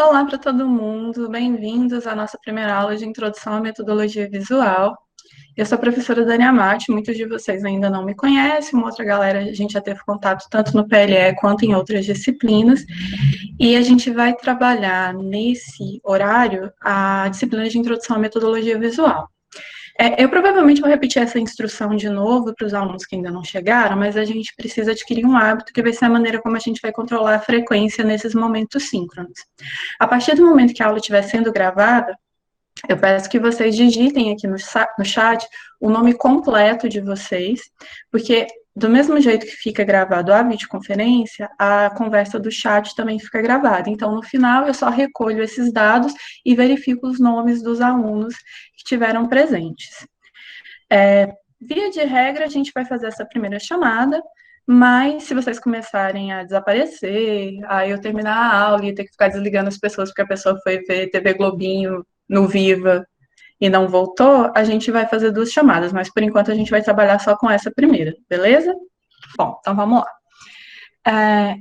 Olá para todo mundo, bem-vindos à nossa primeira aula de Introdução à Metodologia Visual. Eu sou a professora Dani Amati, muitos de vocês ainda não me conhecem, uma outra galera a gente já teve contato tanto no PLE quanto em outras disciplinas, e a gente vai trabalhar nesse horário a disciplina de Introdução à Metodologia Visual. Eu provavelmente vou repetir essa instrução de novo para os alunos que ainda não chegaram, mas a gente precisa adquirir um hábito que vai ser a maneira como a gente vai controlar a frequência nesses momentos síncronos. A partir do momento que a aula estiver sendo gravada, eu peço que vocês digitem aqui no chat o nome completo de vocês, porque do mesmo jeito que fica gravado a videoconferência, a conversa do chat também fica gravada. Então, no final, eu só recolho esses dados e verifico os nomes dos alunos que estiveram presentes. Via de regra, a gente vai fazer essa primeira chamada, mas se vocês começarem a desaparecer, aí eu terminar a aula e ter que ficar desligando as pessoas porque a pessoa foi ver TV Globinho no Viva e não voltou, a gente vai fazer duas chamadas, mas por enquanto a gente vai trabalhar só com essa primeira, beleza? Bom, então vamos lá.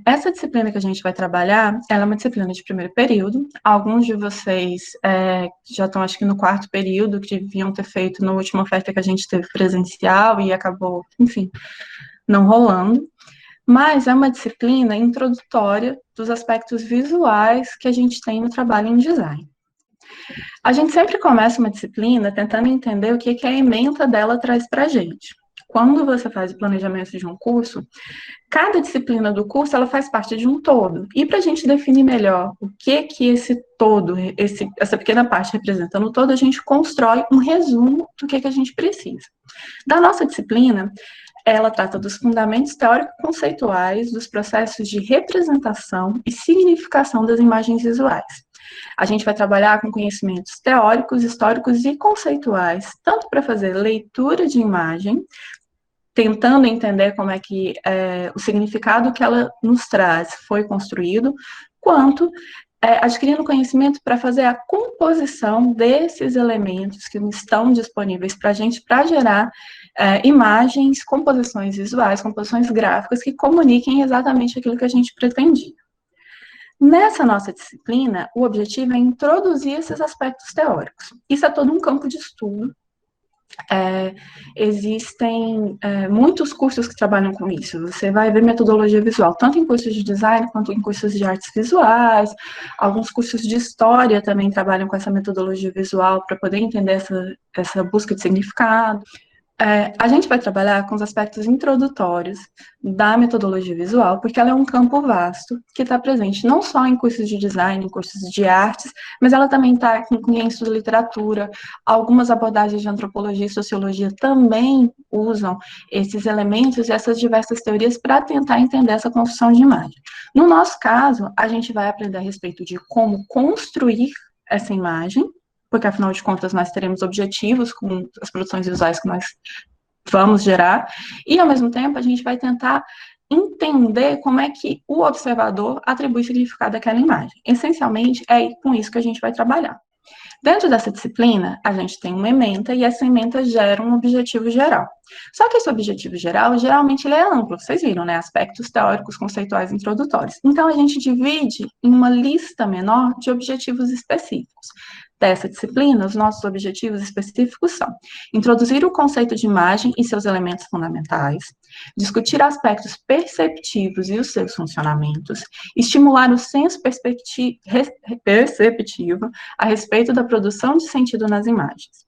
Essa disciplina que a gente vai trabalhar, ela é uma disciplina de primeiro período. Alguns de vocês já estão, acho que no quarto período, que deviam ter feito na última oferta que a gente teve presencial e acabou, enfim, não rolando. Mas é uma disciplina introdutória dos aspectos visuais que a gente tem no trabalho em design. A gente sempre começa uma disciplina tentando entender o que a ementa dela traz para a gente. Quando você faz o planejamento de um curso, cada disciplina do curso ela faz parte de um todo. E para a gente definir melhor o que esse todo, essa pequena parte representa no todo, a gente constrói um resumo do que a gente precisa. Da nossa disciplina, ela trata dos fundamentos teórico-conceituais dos processos de representação e significação das imagens visuais. A gente vai trabalhar com conhecimentos teóricos, históricos e conceituais, tanto para fazer leitura de imagem, tentando entender como é que o significado que ela nos traz foi construído, quanto adquirindo conhecimento para fazer a composição desses elementos que estão disponíveis para a gente, para gerar imagens, composições visuais, composições gráficas que comuniquem exatamente aquilo que a gente pretendia. Nessa nossa disciplina, o objetivo é introduzir esses aspectos teóricos. Isso é todo um campo de estudo. Existem muitos cursos que trabalham com isso. Você vai ver metodologia visual, tanto em cursos de design quanto em cursos de artes visuais. Alguns cursos de história também trabalham com essa metodologia visual para poder entender essa busca de significado. A gente vai trabalhar com os aspectos introdutórios da metodologia visual, porque ela é um campo vasto que está presente não só em cursos de design, em cursos de artes, mas ela também está em quem estuda literatura. Algumas abordagens de antropologia e sociologia também usam esses elementos e essas diversas teorias para tentar entender essa construção de imagem. No nosso caso, a gente vai aprender a respeito de como construir essa imagem, porque afinal de contas nós teremos objetivos com as produções visuais que nós vamos gerar, e ao mesmo tempo a gente vai tentar entender como é que o observador atribui significado àquela imagem. Essencialmente, é com isso que a gente vai trabalhar. Dentro dessa disciplina, a gente tem uma ementa e essa ementa gera um objetivo geral. Só que esse objetivo geral, geralmente, ele é amplo, vocês viram, né? Aspectos teóricos, conceituais, introdutórios. Então, a gente divide em uma lista menor de objetivos específicos. Dessa disciplina, os nossos objetivos específicos são introduzir o conceito de imagem e seus elementos fundamentais, discutir aspectos perceptivos e os seus funcionamentos, estimular o senso perceptivo a respeito da produção de sentido nas imagens,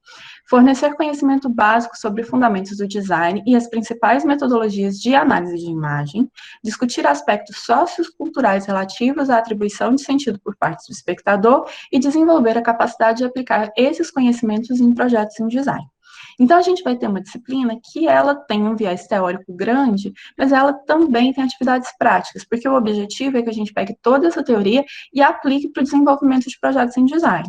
fornecer conhecimento básico sobre fundamentos do design e as principais metodologias de análise de imagem, discutir aspectos socioculturais relativos à atribuição de sentido por parte do espectador e desenvolver a capacidade de aplicar esses conhecimentos em projetos em design. Então, a gente vai ter uma disciplina que ela tem um viés teórico grande, mas ela também tem atividades práticas, porque o objetivo é que a gente pegue toda essa teoria e aplique para o desenvolvimento de projetos em design.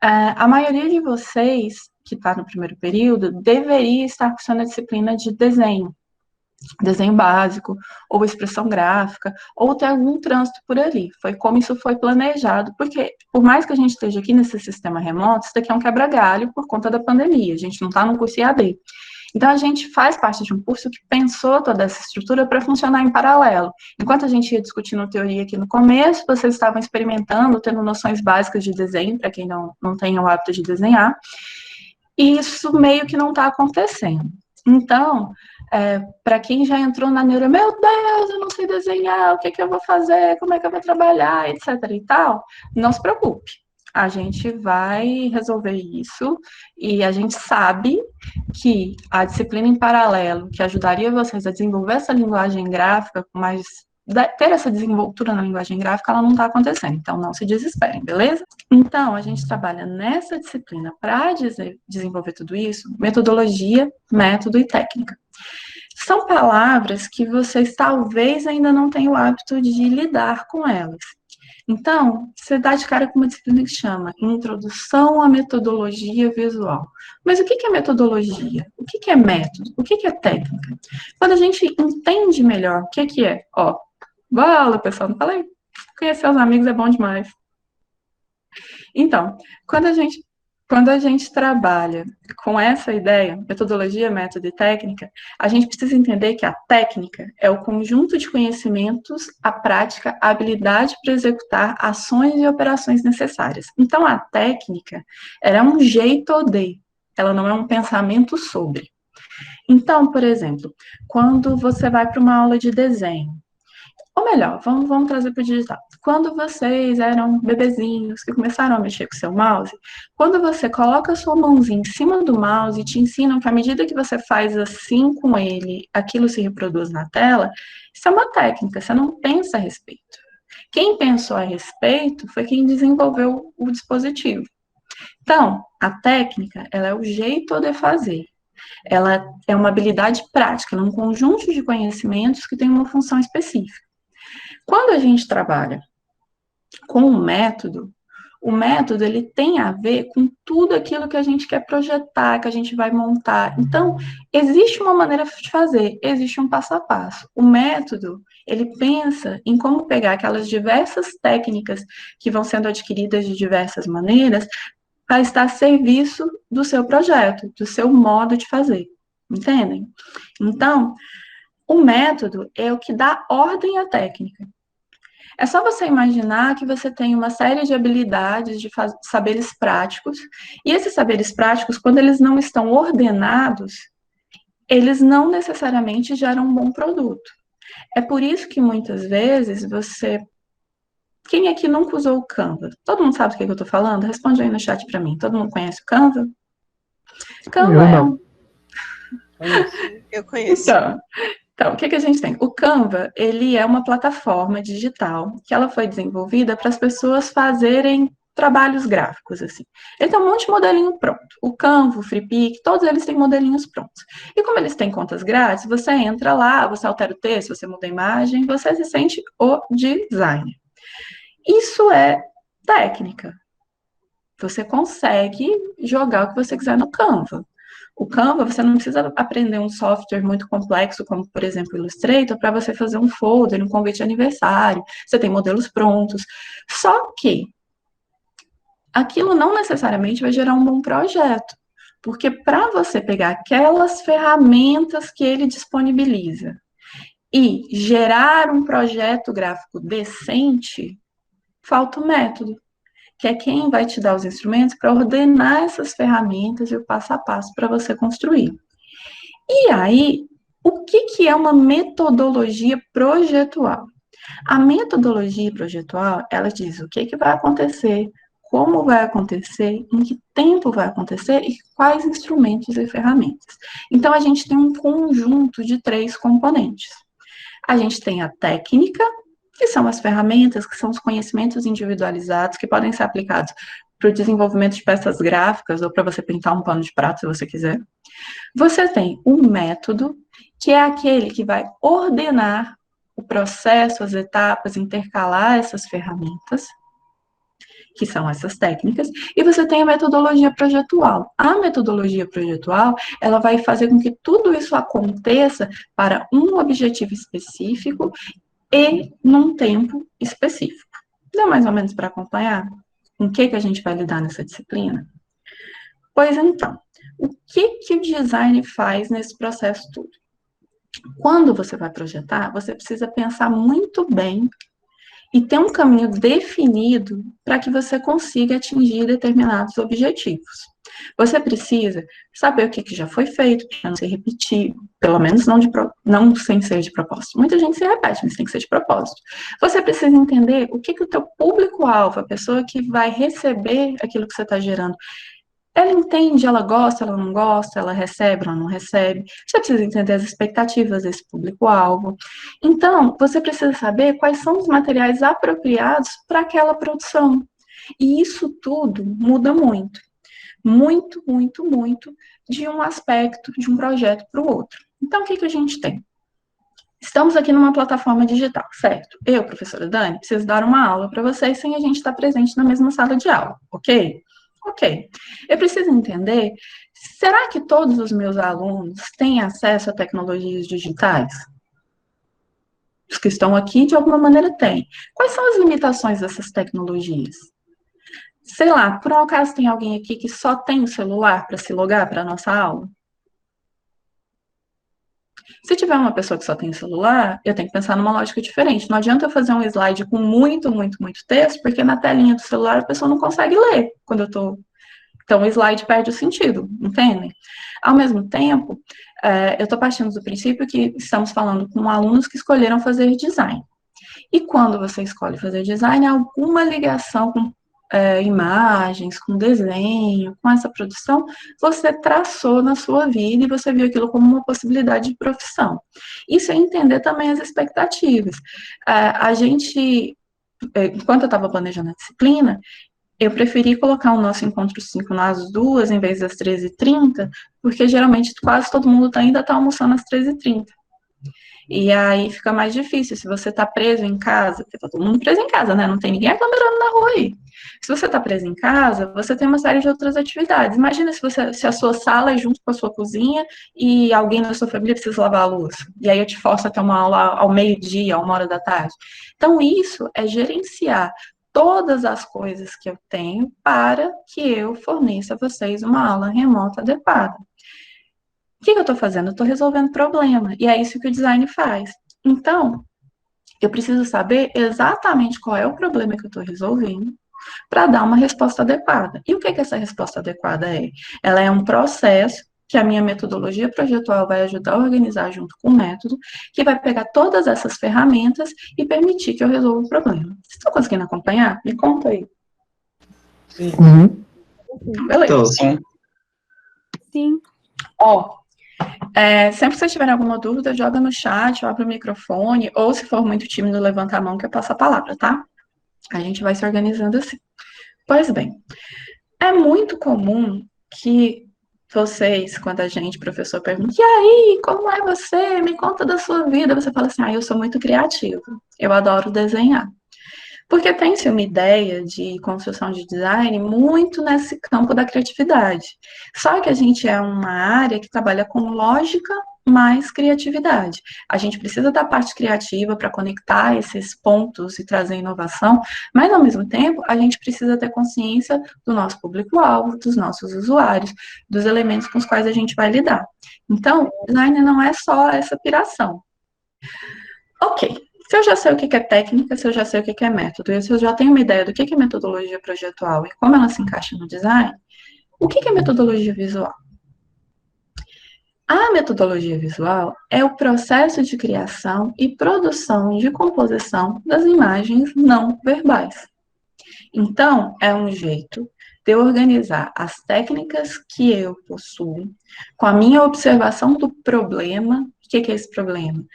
A maioria de vocês que está no primeiro período deveria estar cursando a disciplina de desenho básico, ou expressão gráfica, ou ter algum trânsito por ali. Foi como isso foi planejado, porque por mais que a gente esteja aqui nesse sistema remoto, isso daqui é um quebra-galho por conta da pandemia, a gente não está no curso IAD. Então, a gente faz parte de um curso que pensou toda essa estrutura para funcionar em paralelo. Enquanto a gente ia discutindo teoria aqui no começo, vocês estavam experimentando, tendo noções básicas de desenho, para quem não tem o hábito de desenhar, e isso meio que não está acontecendo. Então, para quem já entrou na neuro, meu Deus, eu não sei desenhar, o que eu vou fazer, como é que eu vou trabalhar, etc. e tal, não se preocupe. A gente vai resolver isso e a gente sabe que a disciplina em paralelo, que ajudaria vocês a desenvolver essa linguagem gráfica, mas ter essa desenvoltura na linguagem gráfica, ela não está acontecendo. Então, não se desesperem, beleza? Então, a gente trabalha nessa disciplina para desenvolver tudo isso, metodologia, método e técnica. São palavras que vocês talvez ainda não tenham o hábito de lidar com elas. Então, você dá de cara com uma disciplina que chama Introdução à Metodologia Visual. Mas o que é metodologia? O que é método? O que é técnica? Quando a gente entende melhor o que é, bola, pessoal, não falei? Conhecer os amigos é bom demais. Então, quando a gente trabalha com essa ideia, metodologia, método e técnica, a gente precisa entender que a técnica é o conjunto de conhecimentos, a prática, a habilidade para executar ações e operações necessárias. Então, a técnica, ela é um jeito de, ela não é um pensamento sobre. Então, por exemplo, quando você vai para uma aula de desenho, ou melhor, vamos trazer para o digital. Quando vocês eram bebezinhos que começaram a mexer com o seu mouse, quando você coloca a sua mãozinha em cima do mouse e te ensinam que à medida que você faz assim com ele, aquilo se reproduz na tela, isso é uma técnica, você não pensa a respeito. Quem pensou a respeito foi quem desenvolveu o dispositivo. Então, a técnica, ela é o jeito de fazer. Ela é uma habilidade prática, ela é um conjunto de conhecimentos que tem uma função específica. Quando a gente trabalha com o método ele tem a ver com tudo aquilo que a gente quer projetar, que a gente vai montar. Então, existe uma maneira de fazer, existe um passo a passo. O método, ele pensa em como pegar aquelas diversas técnicas que vão sendo adquiridas de diversas maneiras para estar a serviço do seu projeto, do seu modo de fazer. Entendem? Então, o método é o que dá ordem à técnica. É só você imaginar que você tem uma série de habilidades, de saberes práticos, e esses saberes práticos, quando eles não estão ordenados, eles não necessariamente geram um bom produto. É por isso que muitas vezes você. Quem aqui nunca usou o Canva? Todo mundo sabe do que eu estou falando? Responde aí no chat para mim. Todo mundo conhece o Canva? Canva eu é não. um. Eu conheço. Então, o que a gente tem? O Canva, ele é uma plataforma digital que ela foi desenvolvida para as pessoas fazerem trabalhos gráficos, assim. Ele tem um monte de modelinho pronto. O Canva, o FreePic, todos eles têm modelinhos prontos. E como eles têm contas grátis, você entra lá, você altera o texto, você muda a imagem, você se sente o designer. Isso é técnica. Você consegue jogar o que você quiser no Canva. O Canva, você não precisa aprender um software muito complexo, como, por exemplo, o Illustrator, para você fazer um folder, um convite de aniversário. Você tem modelos prontos. Só que aquilo não necessariamente vai gerar um bom projeto. Porque para você pegar aquelas ferramentas que ele disponibiliza e gerar um projeto gráfico decente, falta o método, que é quem vai te dar os instrumentos para ordenar essas ferramentas e o passo a passo para você construir. E aí, o que é uma metodologia projetual? A metodologia projetual, ela diz o que vai acontecer, como vai acontecer, em que tempo vai acontecer e quais instrumentos e ferramentas. Então, a gente tem um conjunto de 3 componentes. A gente tem a técnica, que são as ferramentas, que são os conhecimentos individualizados, que podem ser aplicados para o desenvolvimento de peças gráficas ou para você pintar um pano de prato, se você quiser. Você tem um método, que é aquele que vai ordenar o processo, as etapas, intercalar essas ferramentas, que são essas técnicas, e você tem a metodologia projetual. A metodologia projetual, ela vai fazer com que tudo isso aconteça para um objetivo específico e num tempo específico. Dá mais ou menos para acompanhar com o que a gente vai lidar nessa disciplina? Pois então, O que o design faz nesse processo todo? Quando você vai projetar, você precisa pensar muito bem e ter um caminho definido para que você consiga atingir determinados objetivos. Você precisa saber o que já foi feito, para não se repetir, pelo menos não sem ser de propósito. Muita gente se repete, mas tem que ser de propósito. Você precisa entender o que o teu público-alvo, a pessoa que vai receber aquilo que você está gerando, ela entende, ela gosta, ela não gosta, ela recebe, ela não recebe. Você precisa entender as expectativas desse público-alvo. Então, você precisa saber quais são os materiais apropriados para aquela produção. E isso tudo muda muito. Muito, muito, muito de um aspecto, de um projeto para o outro. Então, o que a gente tem? Estamos aqui numa plataforma digital, certo? Eu, professora Dani, preciso dar uma aula para vocês sem a gente estar presente na mesma sala de aula, ok? Ok. Eu preciso entender, será que todos os meus alunos têm acesso a tecnologias digitais? Os que estão aqui, de alguma maneira, têm. Quais são as limitações dessas tecnologias? Sei lá, por um acaso tem alguém aqui que só tem o celular para se logar para a nossa aula? Se tiver uma pessoa que só tem celular, eu tenho que pensar numa lógica diferente. Não adianta eu fazer um slide com muito, muito, muito texto, porque na telinha do celular a pessoa não consegue ler quando eu estou. Então, o slide perde o sentido, entendem? Ao mesmo tempo, eu estou partindo do princípio que estamos falando com alunos que escolheram fazer design. E quando você escolhe fazer design, há alguma ligação com imagens, com desenho, com essa produção, você traçou na sua vida e você viu aquilo como uma possibilidade de profissão. Isso é entender também as expectativas. A gente, enquanto eu estava planejando a disciplina, eu preferi colocar o nosso encontro 5 nas 2, em vez das 13h30, porque geralmente quase todo mundo ainda está almoçando às 13h30. E aí fica mais difícil. Se você está preso em casa, porque está todo mundo preso em casa, né? Não tem ninguém aglomerando na rua aí. Se você está preso em casa, você tem uma série de outras atividades. Imagina se a sua sala é junto com a sua cozinha e alguém da sua família precisa lavar a louça. E aí eu te forço a ter uma aula ao meio-dia, 1h da tarde. Então, isso é gerenciar todas as coisas que eu tenho para que eu forneça a vocês uma aula remota adequada. O que eu estou fazendo? Eu estou resolvendo problema. E é isso que o design faz. Então, eu preciso saber exatamente qual é o problema que eu estou resolvendo para dar uma resposta adequada. E o que essa resposta adequada é? Ela é um processo que a minha metodologia projetual vai ajudar a organizar junto com o método, que vai pegar todas essas ferramentas e permitir que eu resolva o problema. Vocês estão conseguindo acompanhar? Me conta aí. Sim. Uhum. Beleza. Tô, sim. Sim. Ó, sempre que vocês tiverem alguma dúvida, joga no chat, abre o microfone, ou se for muito tímido, levanta a mão que eu passo a palavra, tá? A gente vai se organizando assim. Pois bem, é muito comum que vocês, quando a gente, professor, pergunta, e aí, como é você? Me conta da sua vida. Você fala assim, eu sou muito criativo, eu adoro desenhar. Porque tem-se uma ideia de construção de design muito nesse campo da criatividade. Só que a gente é uma área que trabalha com lógica mais criatividade. A gente precisa da parte criativa para conectar esses pontos e trazer inovação, mas ao mesmo tempo a gente precisa ter consciência do nosso público-alvo, dos nossos usuários, dos elementos com os quais a gente vai lidar. Então, design não é só essa piração. Ok, se eu já sei o que é técnica, se eu já sei o que é método, e se eu já tenho uma ideia do que é metodologia projetual e como ela se encaixa no design, o que é metodologia visual? A metodologia visual é o processo de criação e produção de composição das imagens não verbais. Então, é um jeito de eu organizar as técnicas que eu possuo com a minha observação do problema. O que é esse problema?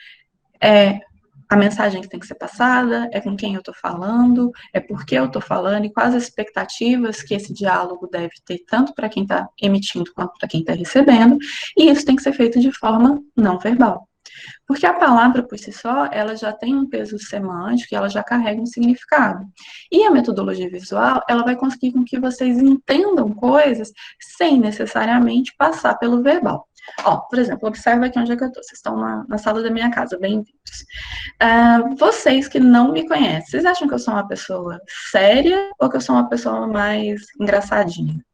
É a mensagem que tem que ser passada, é com quem eu estou falando, é por que eu estou falando e quais as expectativas que esse diálogo deve ter, tanto para quem está emitindo quanto para quem está recebendo, e isso tem que ser feito de forma não verbal. Porque a palavra, por si só, ela já tem um peso semântico e ela já carrega um significado. E a metodologia visual, ela vai conseguir com que vocês entendam coisas sem necessariamente passar pelo verbal. Ó, por exemplo, observa aqui onde é que eu estou. Vocês estão na sala da minha casa, bem-vindos. Vocês que não me conhecem, vocês acham que eu sou uma pessoa séria ou que eu sou uma pessoa mais engraçadinha?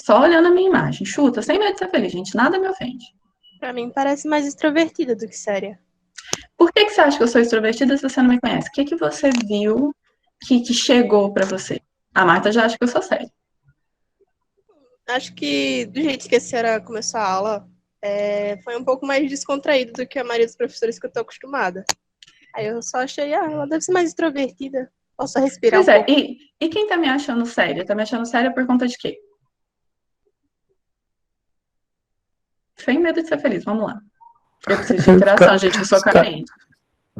Só olhando a minha imagem. Chuta, sem medo de ser feliz, gente. Nada me ofende. Pra mim parece mais extrovertida do que séria. Por que você acha que eu sou extrovertida se você não me conhece? O que você viu que chegou pra você? A Marta já acha que eu sou séria. Acho que do jeito que a senhora começou a aula, foi um pouco mais descontraído do que a maioria dos professores que eu tô acostumada. Aí eu só achei, ela deve ser mais extrovertida. Posso respirar Pois um é, pouco. e quem tá me achando séria? Tá me achando séria por conta de quê? Sem medo de ser feliz, vamos lá. Eu preciso de interação, gente, eu sou carente.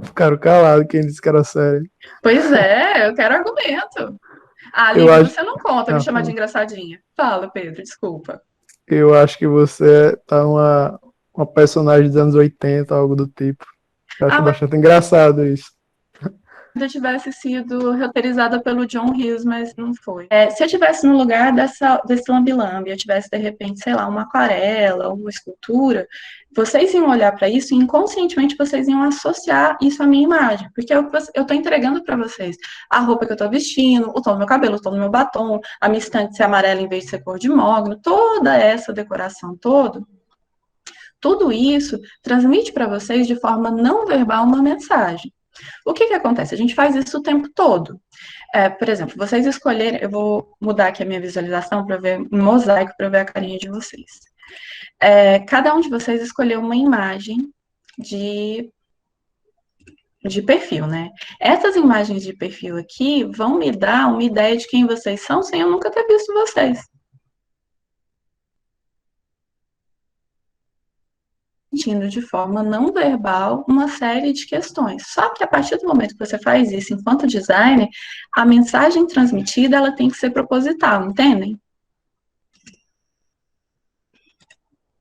Ficaram calados quem disse que era sério. Pois é, eu quero argumento. Ah, Eu Lívia, acho, você não conta me ah, chamar de engraçadinha. Fala, Pedro, desculpa. eu acho que você tá uma personagem dos anos 80, algo do tipo. Eu Ah, acho mas bastante engraçado isso. eu tivesse sido roteirizada pelo John Hughes, mas não foi. Se eu tivesse no lugar desse lambi-lambi, eu tivesse, de repente, sei lá, uma aquarela, uma escultura, vocês iam olhar para isso e inconscientemente vocês iam associar isso à minha imagem, porque eu estou entregando para vocês a roupa que eu estou vestindo, o tom do meu cabelo, o tom do meu batom, a minha estante ser amarela em vez de ser cor de mogno, toda essa decoração toda. Tudo isso transmite para vocês de forma não verbal uma mensagem. O que acontece? A gente faz isso o tempo todo. Por exemplo, vocês escolherem, eu vou mudar aqui a minha visualização para ver um mosaico para ver a carinha de vocês. Cada um de vocês escolheu uma imagem de perfil, né? Essas imagens de perfil aqui vão me dar uma ideia de quem vocês são sem eu nunca ter visto vocês. Sentindo de forma não verbal uma série de questões. Só que a partir do momento que você faz isso enquanto designer, a mensagem transmitida ela tem que ser proposital, entendem?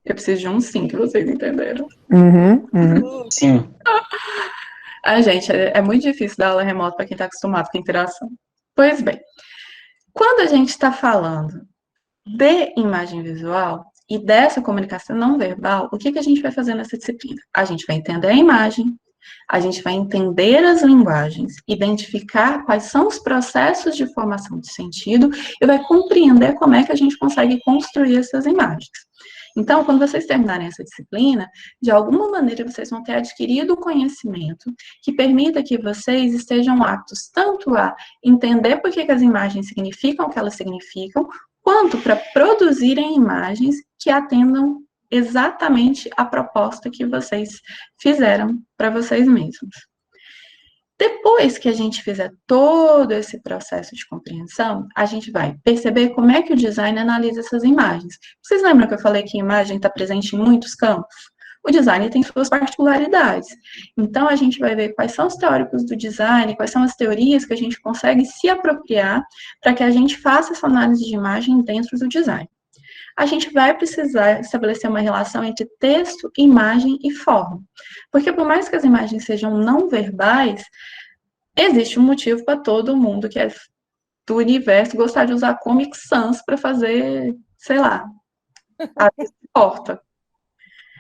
Eu preciso de um sim, que vocês entenderam. Uhum, uhum. Sim. Gente, é muito difícil dar aula remota para quem está acostumado com interação. Pois bem, quando a gente está falando de imagem visual e dessa comunicação não verbal, o que a gente vai fazer nessa disciplina? A gente vai entender a imagem, a gente vai entender as linguagens, identificar quais são os processos de formação de sentido e vai compreender como é que a gente consegue construir essas imagens. Então, quando vocês terminarem essa disciplina, de alguma maneira vocês vão ter adquirido o conhecimento que permita que vocês estejam aptos tanto a entender por que as imagens significam o que elas significam, quanto para produzirem imagens que atendam exatamente a proposta que vocês fizeram para vocês mesmos. Depois que a gente fizer todo esse processo de compreensão, a gente vai perceber como é que o design analisa essas imagens. Vocês lembram que eu falei que a imagem está presente em muitos campos? O design tem suas particularidades. Então, a gente vai ver quais são os teóricos do design, quais são as teorias que a gente consegue se apropriar para que a gente faça essa análise de imagem dentro do design. A gente vai precisar estabelecer uma relação entre texto, imagem e forma. Porque por mais que as imagens sejam não verbais, existe um motivo para todo mundo que é do universo gostar de usar Comic Sans para fazer, sei lá, a porta.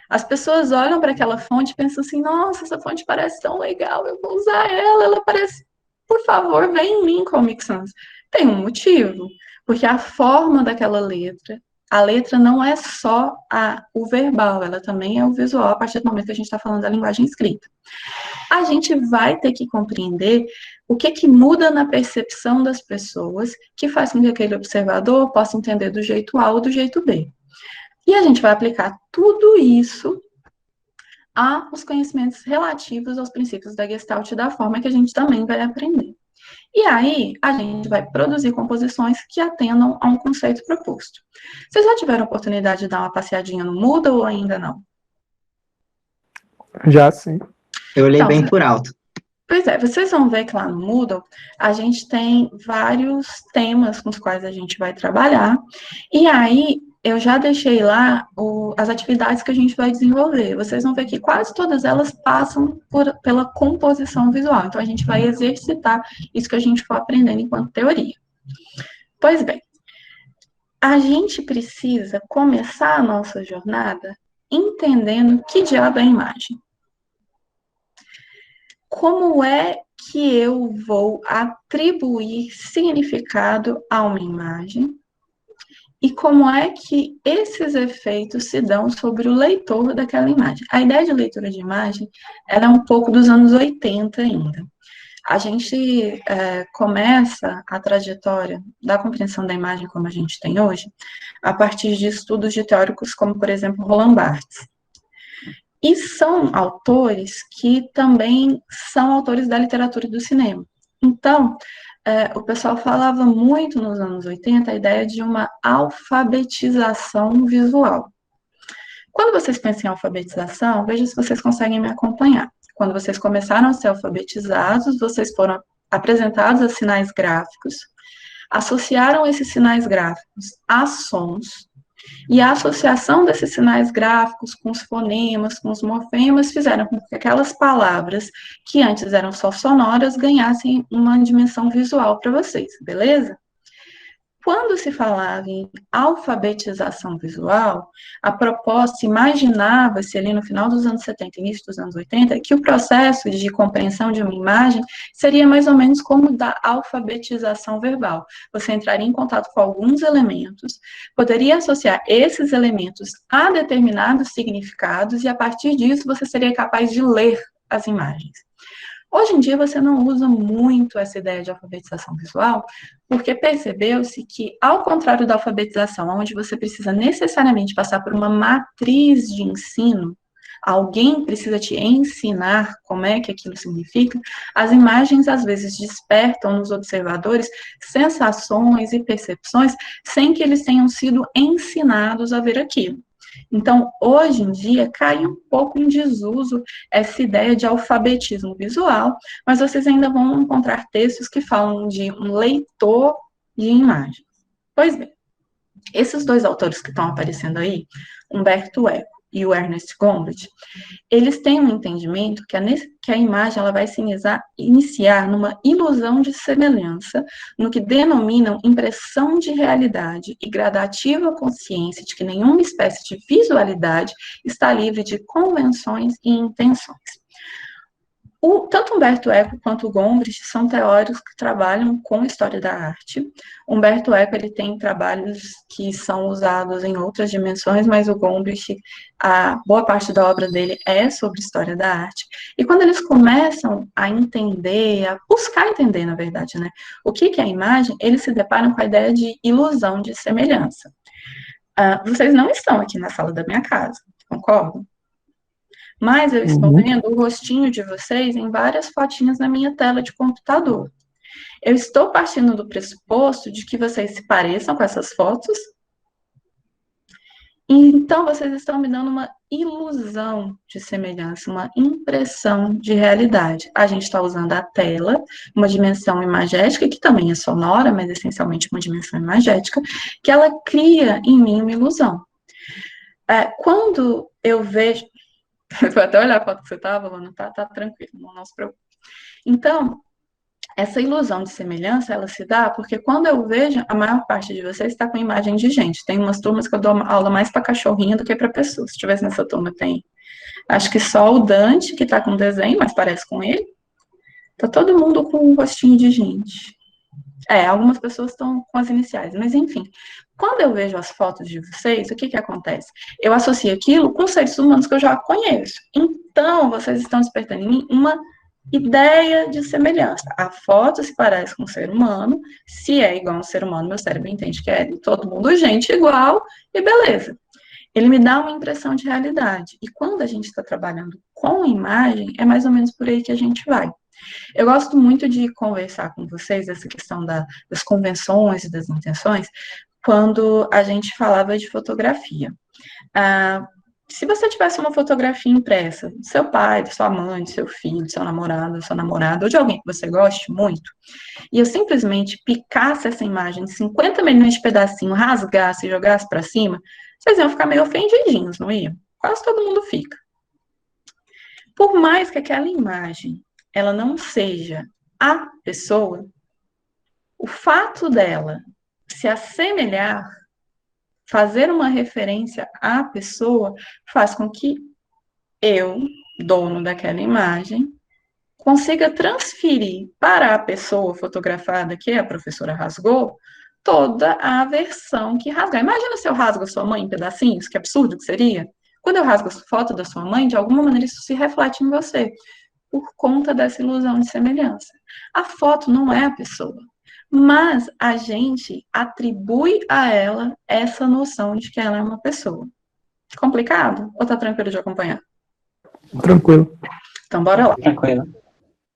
As pessoas olham para aquela fonte e pensam assim, nossa, essa fonte parece tão legal, eu vou usar ela parece... Por favor, vem em mim, Comic Sans. Tem um motivo, porque a forma daquela letra, a letra não é só o verbal, ela também é o visual, a partir do momento que a gente está falando da linguagem escrita. A gente vai ter que compreender o que muda na percepção das pessoas que faz com que aquele observador possa entender do jeito A ou do jeito B. E a gente vai aplicar tudo isso aos conhecimentos relativos aos princípios da Gestalt e da forma que a gente também vai aprender. E aí, a gente vai produzir composições que atendam a um conceito proposto. Vocês já tiveram oportunidade de dar uma passeadinha no Moodle ou ainda não? Já sim. Eu olhei Então, bem por alto. pois é, vocês vão ver que lá no Moodle a gente tem vários temas com os quais a gente vai trabalhar, e aí eu já deixei lá as atividades que a gente vai desenvolver. Vocês vão ver que quase todas elas passam pela composição visual, então a gente vai exercitar isso que a gente for aprendendo enquanto teoria. Pois bem, a gente precisa começar a nossa jornada entendendo que diabo é a imagem. Como é que eu vou atribuir significado a uma imagem e como é que esses efeitos se dão sobre o leitor daquela imagem. A ideia de leitura de imagem, ela é um pouco dos anos 80 ainda. A gente começa a trajetória da compreensão da imagem como a gente tem hoje, a partir de estudos de teóricos como, por exemplo, Roland Barthes. E são autores que também são autores da literatura e do cinema. Então, o pessoal falava muito nos anos 80 a ideia de uma alfabetização visual. Quando vocês pensam em alfabetização, veja se vocês conseguem me acompanhar. Quando vocês começaram a ser alfabetizados, vocês foram apresentados a sinais gráficos, associaram esses sinais gráficos a sons, e a associação desses sinais gráficos com os fonemas, com os morfemas, fizeram com que aquelas palavras que antes eram só sonoras ganhassem uma dimensão visual para vocês, beleza? Quando se falava em alfabetização visual, a proposta, imaginava-se ali no final dos anos 70, início dos anos 80, que o processo de compreensão de uma imagem seria mais ou menos como o da alfabetização verbal. Você entraria em contato com alguns elementos, poderia associar esses elementos a determinados significados, e a partir disso você seria capaz de ler as imagens. Hoje em dia, você não usa muito essa ideia de alfabetização visual, porque percebeu-se que, ao contrário da alfabetização, onde você precisa necessariamente passar por uma matriz de ensino, alguém precisa te ensinar como é que aquilo significa, as imagens, às vezes, despertam nos observadores sensações e percepções sem que eles tenham sido ensinados a ver aquilo. Então, hoje em dia, cai um pouco em desuso essa ideia de alfabetismo visual, mas vocês ainda vão encontrar textos que falam de um leitor de imagens. Pois bem, esses dois autores que estão aparecendo aí, Humberto Eco e o Ernest Gombrich, eles têm um entendimento que a imagem ela vai se iniciar numa ilusão de semelhança, no que denominam impressão de realidade e gradativa consciência de que nenhuma espécie de visualidade está livre de convenções e intenções. Tanto Humberto Eco quanto o Gombrich são teóricos que trabalham com história da arte. Humberto Eco ele tem trabalhos que são usados em outras dimensões, mas o Gombrich, a boa parte da obra dele é sobre história da arte. E quando eles começam a entender, a buscar entender, na verdade, né, o que é a imagem, eles se deparam com a ideia de ilusão de semelhança. Vocês não estão aqui na sala da minha casa, concordam? Mas eu estou vendo o rostinho de vocês em várias fotinhas na minha tela de computador. Eu estou partindo do pressuposto de que vocês se pareçam com essas fotos. Então, vocês estão me dando uma ilusão de semelhança, uma impressão de realidade. A gente está usando a tela, uma dimensão imagética, que também é sonora, mas essencialmente uma dimensão imagética, que ela cria em mim uma ilusão. Quando eu vejo... Vou até olhar a foto que você estava, Luana, tá tranquilo, não se preocupe. Então, essa ilusão de semelhança, ela se dá porque quando eu vejo, a maior parte de vocês está com imagem de gente. Tem umas turmas que eu dou aula mais para cachorrinho do que para pessoas. Se tivesse nessa turma, tem. Acho que só o Dante, que está com desenho, mas parece com ele. Tá todo mundo com um rostinho de gente. Algumas pessoas estão com as iniciais, mas enfim. Quando eu vejo as fotos de vocês, o que acontece? Eu associo aquilo com seres humanos que eu já conheço. Então, vocês estão despertando em mim uma ideia de semelhança. A foto se parece com um ser humano, se é igual a um ser humano, meu cérebro entende que é de todo mundo gente igual, e beleza. Ele me dá uma impressão de realidade. E quando a gente está trabalhando com imagem, é mais ou menos por aí que a gente vai. Eu gosto muito de conversar com vocês essa questão das convenções e das intenções, quando a gente falava de fotografia. Se você tivesse uma fotografia impressa do seu pai, da sua mãe, do seu filho, do seu namorado, da sua namorada, ou de alguém que você goste muito, e eu simplesmente picasse essa imagem em 50 milhões de pedacinhos, rasgasse e jogasse para cima, vocês iam ficar meio ofendidinhos, não iam? Quase todo mundo fica. Por mais que aquela imagem ela não seja a pessoa, o fato dela se assemelhar, fazer uma referência à pessoa, faz com que eu, dono daquela imagem, consiga transferir para a pessoa fotografada, que a professora rasgou, toda a versão que rasgar. Imagina se eu rasgo a sua mãe em pedacinhos, que absurdo que seria. Quando eu rasgo a foto da sua mãe, de alguma maneira isso se reflete em você, por conta dessa ilusão de semelhança. A foto não é a pessoa, mas a gente atribui a ela essa noção de que ela é uma pessoa. Complicado? Ou tá tranquilo de acompanhar? Tranquilo. Então, bora lá. Tranquilo.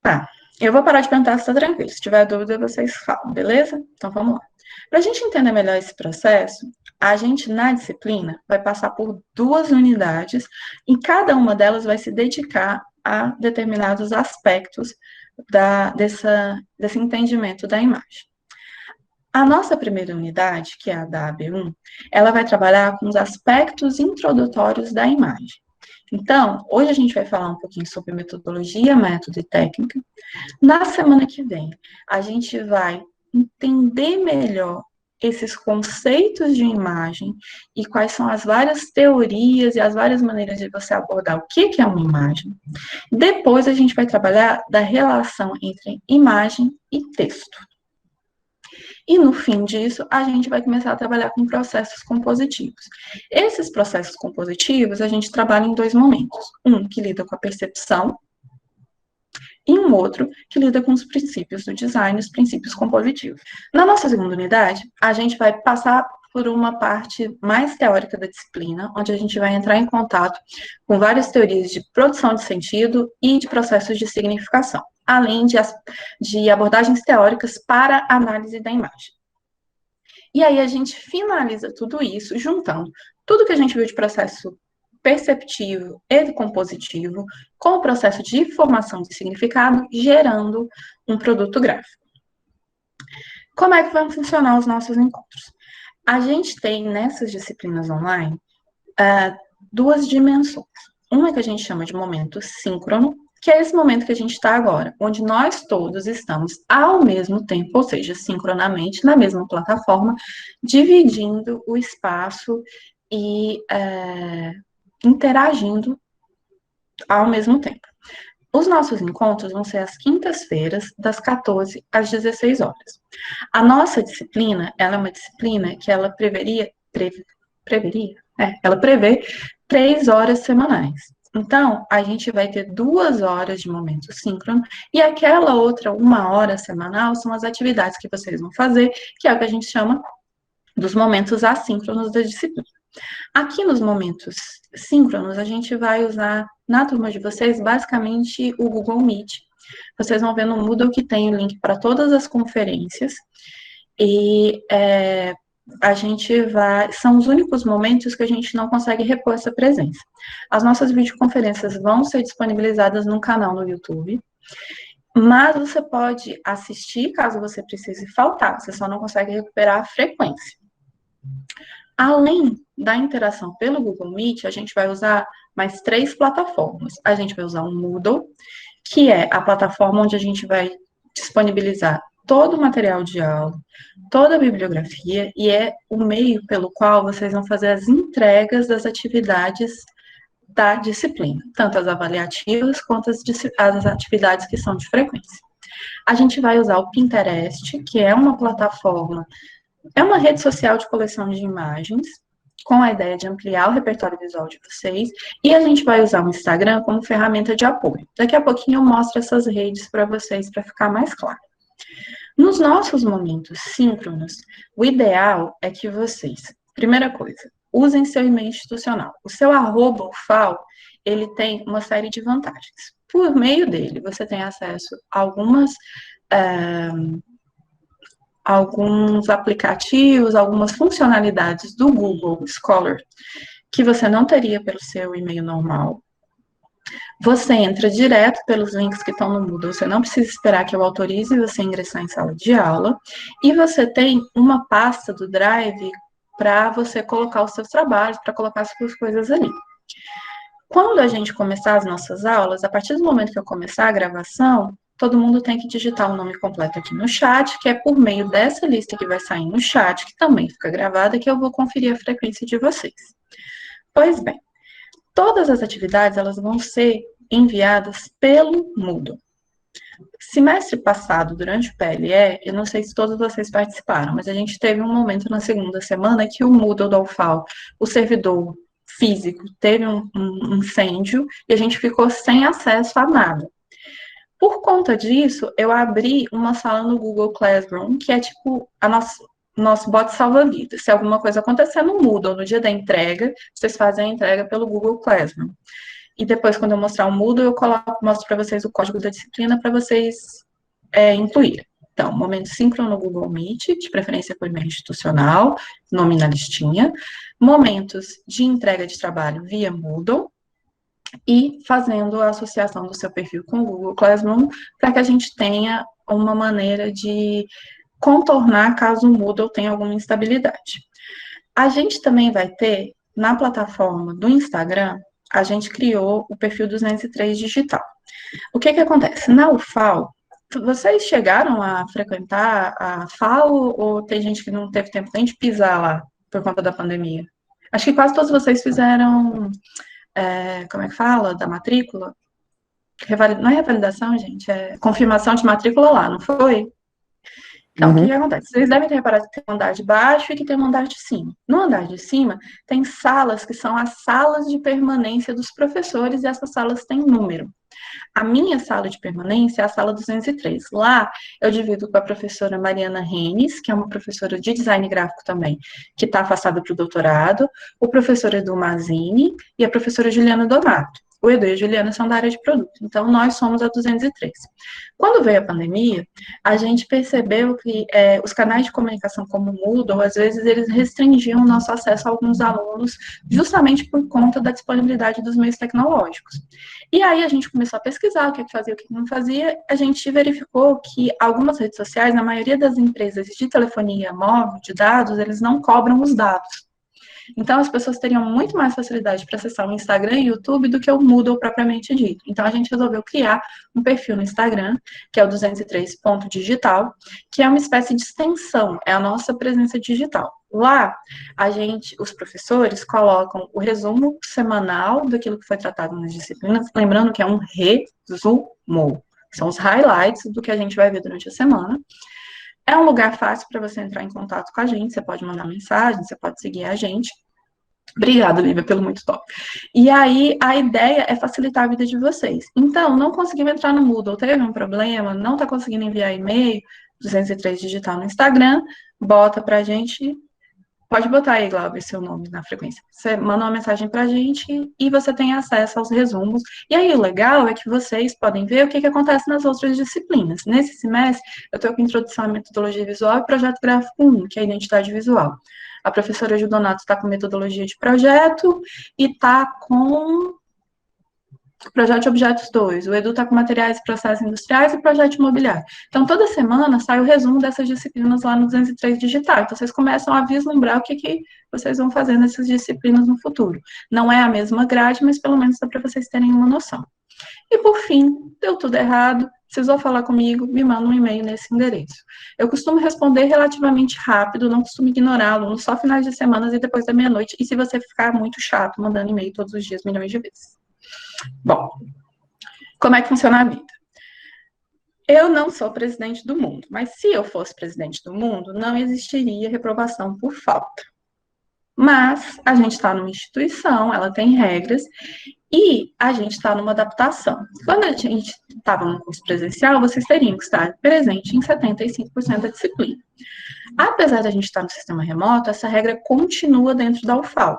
Tá. Eu vou parar de perguntar se tá tranquilo. Se tiver dúvida, vocês falam, beleza? Então, vamos lá. Para a gente entender melhor esse processo, a gente, na disciplina, vai passar por 2 unidades e cada uma delas vai se dedicar a determinados aspectos desse entendimento da imagem. A nossa primeira unidade, que é a da AB1, ela vai trabalhar com os aspectos introdutórios da imagem. Então, hoje a gente vai falar um pouquinho sobre metodologia, método e técnica. Na semana que vem, a gente vai entender melhor esses conceitos de imagem e quais são as várias teorias e as várias maneiras de você abordar o que é uma imagem. Depois, a gente vai trabalhar da relação entre imagem e texto. E no fim disso, a gente vai começar a trabalhar com processos compositivos. Esses processos compositivos, a gente trabalha em 2 momentos. Um que lida com a percepção, e um outro que lida com os princípios do design, os princípios compositivos. Na nossa segunda unidade, a gente vai passar por uma parte mais teórica da disciplina, onde a gente vai entrar em contato com várias teorias de produção de sentido e de processos de significação, além de abordagens teóricas para análise da imagem. E aí a gente finaliza tudo isso juntando tudo que a gente viu de processo perceptivo e compositivo com o processo de formação de significado, gerando um produto gráfico. Como é que vão funcionar os nossos encontros? A gente tem nessas disciplinas online 2 dimensões. Uma que a gente chama de momento síncrono, que é esse momento que a gente está agora, onde nós todos estamos ao mesmo tempo, ou seja, sincronamente, na mesma plataforma, dividindo o espaço e interagindo ao mesmo tempo. Os nossos encontros vão ser às quintas-feiras, das 14 às 16 horas. A nossa disciplina, ela é uma disciplina que ela prevê 3 horas semanais. Então, a gente vai ter 2 horas de momento síncrono e aquela outra 1 hora semanal são as atividades que vocês vão fazer, que é o que a gente chama dos momentos assíncronos da disciplina. Aqui nos momentos síncronos, a gente vai usar, na turma de vocês, basicamente o Google Meet. Vocês vão ver no Moodle que tem o link para todas as conferências. E são os únicos momentos que a gente não consegue repor essa presença. As nossas videoconferências vão ser disponibilizadas num canal no YouTube, mas você pode assistir caso você precise faltar, você só não consegue recuperar a frequência. Além da interação pelo Google Meet, a gente vai usar mais 3 plataformas. A gente vai usar o Moodle, que é a plataforma onde a gente vai disponibilizar todo o material de aula, toda a bibliografia, e é o meio pelo qual vocês vão fazer as entregas das atividades da disciplina, tanto as avaliativas quanto as atividades que são de frequência. A gente vai usar o Pinterest, que é uma plataforma, é uma rede social de coleção de imagens, com a ideia de ampliar o repertório visual de vocês, e a gente vai usar o Instagram como ferramenta de apoio. Daqui a pouquinho eu mostro essas redes para vocês, para ficar mais claro. Nos nossos momentos síncronos, o ideal é que vocês, primeira coisa, usem seu e-mail institucional. O seu @ufal, ele tem uma série de vantagens. Por meio dele, você tem acesso a alguns aplicativos, algumas funcionalidades do Google Scholar, que você não teria pelo seu e-mail normal. Você entra direto pelos links que estão no Moodle, você não precisa esperar que eu autorize você ingressar em sala de aula, e você tem uma pasta do Drive para você colocar os seus trabalhos, para colocar as suas coisas ali. Quando a gente começar as nossas aulas, a partir do momento que eu começar a gravação, todo mundo tem que digitar o nome completo aqui no chat, que é por meio dessa lista que vai sair no chat, que também fica gravada, que eu vou conferir a frequência de vocês. Pois bem, todas as atividades, elas vão ser enviadas pelo Moodle. Semestre passado, durante o PLE, eu não sei se todos vocês participaram, mas a gente teve um momento na segunda semana que o Moodle da UFAL, o servidor físico, teve um incêndio e a gente ficou sem acesso a nada. Por conta disso, eu abri uma sala no Google Classroom, que é tipo a nosso bot salva-vidas. Se alguma coisa acontecer no Moodle, no dia da entrega, vocês fazem a entrega pelo Google Classroom. E depois, quando eu mostrar o Moodle, eu mostro para vocês o código da disciplina para vocês incluírem. Então, momento síncrono no Google Meet, de preferência por e-mail institucional, nome na listinha. Momentos de entrega de trabalho via Moodle. E fazendo a associação do seu perfil com o Google Classroom, para que a gente tenha uma maneira de contornar caso o Moodle tenha alguma instabilidade. A gente também vai ter, na plataforma do Instagram, a gente criou o perfil 203 Digital. O que acontece? Na UFAL, vocês chegaram a frequentar a FAO ou tem gente que não teve tempo nem de pisar lá por conta da pandemia? Acho que quase todos vocês fizeram, como é que fala? Da matrícula? Não é revalidação, gente, é confirmação de matrícula lá, não foi? Então, o que acontece? Vocês devem ter reparado que tem um andar de baixo e que tem um andar de cima. No andar de cima, tem salas que são as salas de permanência dos professores e essas salas têm número. A minha sala de permanência é a sala 203. Lá, eu divido com a professora Mariana Renes, que é uma professora de design gráfico também, que está afastada para o doutorado, o professor Edu Mazini e a professora Juliana Donato. O Edu e a Juliana são da área de produto, então nós somos a 203. Quando veio a pandemia, a gente percebeu que os canais de comunicação como o Moodle, às vezes eles restringiam o nosso acesso a alguns alunos, justamente por conta da disponibilidade dos meios tecnológicos. E aí a gente começou a pesquisar o que fazia, o que não fazia, a gente verificou que algumas redes sociais, na maioria das empresas de telefonia móvel, de dados, eles não cobram os dados. Então, as pessoas teriam muito mais facilidade para acessar o Instagram e o YouTube do que o Moodle propriamente dito. Então, a gente resolveu criar um perfil no Instagram, que é o 203.digital, que é uma espécie de extensão, é a nossa presença digital. Lá, os professores colocam o resumo semanal daquilo que foi tratado nas disciplinas, lembrando que é um resumo, são os highlights do que a gente vai ver durante a semana. É um lugar fácil para você entrar em contato com a gente, você pode mandar mensagem, você pode seguir a gente. Obrigada, Lívia, pelo muito top. E aí, a ideia é facilitar a vida de vocês. Então, não conseguimos entrar no Moodle, teve um problema, não está conseguindo enviar e-mail, 203 digital no Instagram, bota pra gente, pode botar aí, Glauber, seu nome na frequência. Você manda uma mensagem pra gente e você tem acesso aos resumos. E aí, o legal é que vocês podem ver o que acontece nas outras disciplinas. Nesse semestre, eu estou com Introdução à Metodologia Visual e Projeto Gráfico 1, que é a Identidade Visual. A professora Judonato está com Metodologia de Projeto e está com Projeto de Objetos 2. O Edu está com Materiais e Processos Industriais e Projeto Imobiliário. Então, toda semana sai o resumo dessas disciplinas lá no 203 Digital. Então, vocês começam a vislumbrar o que vocês vão fazer nessas disciplinas no futuro. Não é a mesma grade, mas pelo menos dá para vocês terem uma noção. E, por fim, deu tudo errado, precisou falar comigo, me manda um e-mail nesse endereço. Eu costumo responder relativamente rápido, não costumo ignorar alunos, só finais de semanas e depois da meia-noite. E se você ficar muito chato, mandando e-mail todos os dias, milhões de vezes. Bom, como é que funciona a vida? Eu não sou presidente do mundo, mas se eu fosse presidente do mundo, não existiria reprovação por falta. Mas a gente está numa instituição, ela tem regras, e a gente está numa adaptação. Quando a gente estava no curso presencial, vocês teriam que estar presente em 75% da disciplina. Apesar da gente estar no sistema remoto, essa regra continua dentro da UFAL.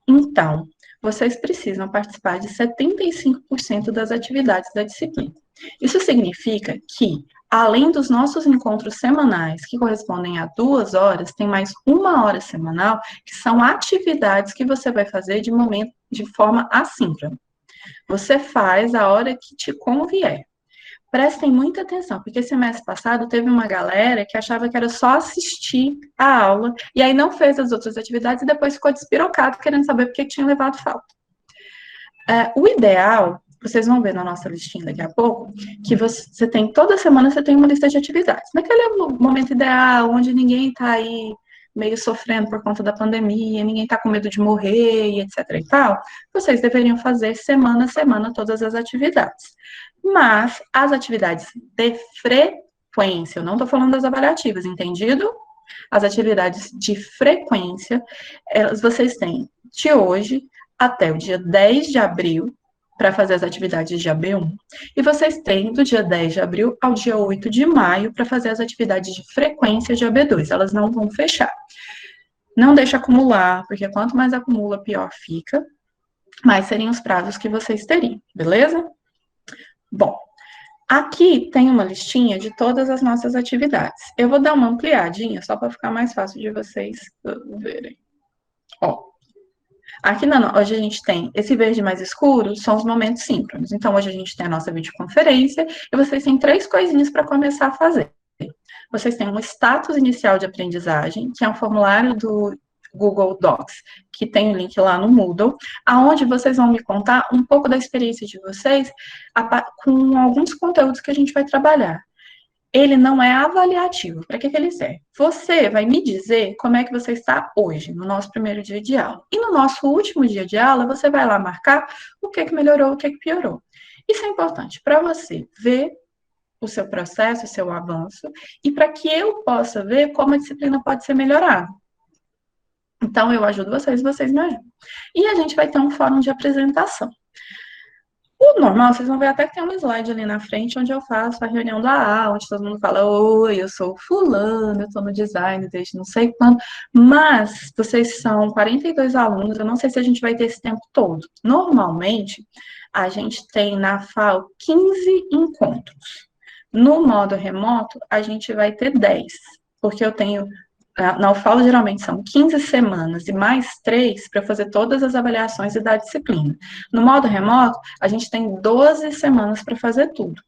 Então, vocês precisam participar de 75% das atividades da disciplina. Isso significa que, além dos nossos encontros semanais, que correspondem a 2 horas, tem mais 1 hora semanal, que são atividades que você vai fazer de forma assíncrona. Você faz a hora que te convier. Prestem muita atenção, porque semestre passado teve uma galera que achava que era só assistir a aula, e aí não fez as outras atividades e depois ficou despirocado querendo saber por que tinha levado falta. O ideal, vocês vão ver na nossa listinha daqui a pouco, que você tem, toda semana você tem uma lista de atividades. Naquele momento ideal, onde ninguém está aí meio sofrendo por conta da pandemia, ninguém está com medo de morrer e etc e tal, vocês deveriam fazer semana a semana todas as atividades. Mas as atividades de frequência, eu não estou falando das avaliativas, entendido? As atividades de frequência, vocês têm de hoje até o dia 10 de abril para fazer as atividades de AB1, e vocês têm do dia 10 de abril ao dia 8 de maio para fazer as atividades de frequência de AB2. Elas não vão fechar. Não deixa acumular, porque quanto mais acumula, pior fica. Mais seriam os prazos que vocês teriam, beleza? Bom, aqui tem uma listinha de todas as nossas atividades. Eu vou dar uma ampliadinha, só para ficar mais fácil de vocês verem. Ó, aqui hoje a gente tem esse verde mais escuro, são os momentos síncronos. Então, hoje a gente tem a nossa videoconferência e vocês têm 3 coisinhas para começar a fazer. Vocês têm um status inicial de aprendizagem, que é um formulário do Google Docs, que tem o link lá no Moodle, aonde vocês vão me contar um pouco da experiência de vocês com alguns conteúdos que a gente vai trabalhar. Ele não é avaliativo. Para que ele serve? Você vai me dizer como é que você está hoje, no nosso primeiro dia de aula. E no nosso último dia de aula, você vai lá marcar o que melhorou, o que piorou. Isso é importante para você ver o seu processo, o seu avanço, e para que eu possa ver como a disciplina pode ser melhorada. Então, eu ajudo vocês me ajudam. E a gente vai ter um fórum de apresentação. O normal, vocês vão ver até que tem um slide ali na frente, onde eu faço a reunião da aula, onde todo mundo fala, oi, eu sou fulano, eu estou no design desde não sei quando, mas vocês são 42 alunos, eu não sei se a gente vai ter esse tempo todo. Normalmente, a gente tem na FAO 15 encontros. No modo remoto, a gente vai ter 10, porque eu tenho, na UFAL geralmente são 15 semanas e mais 3 para fazer todas as avaliações e da disciplina. No modo remoto, a gente tem 12 semanas para fazer tudo.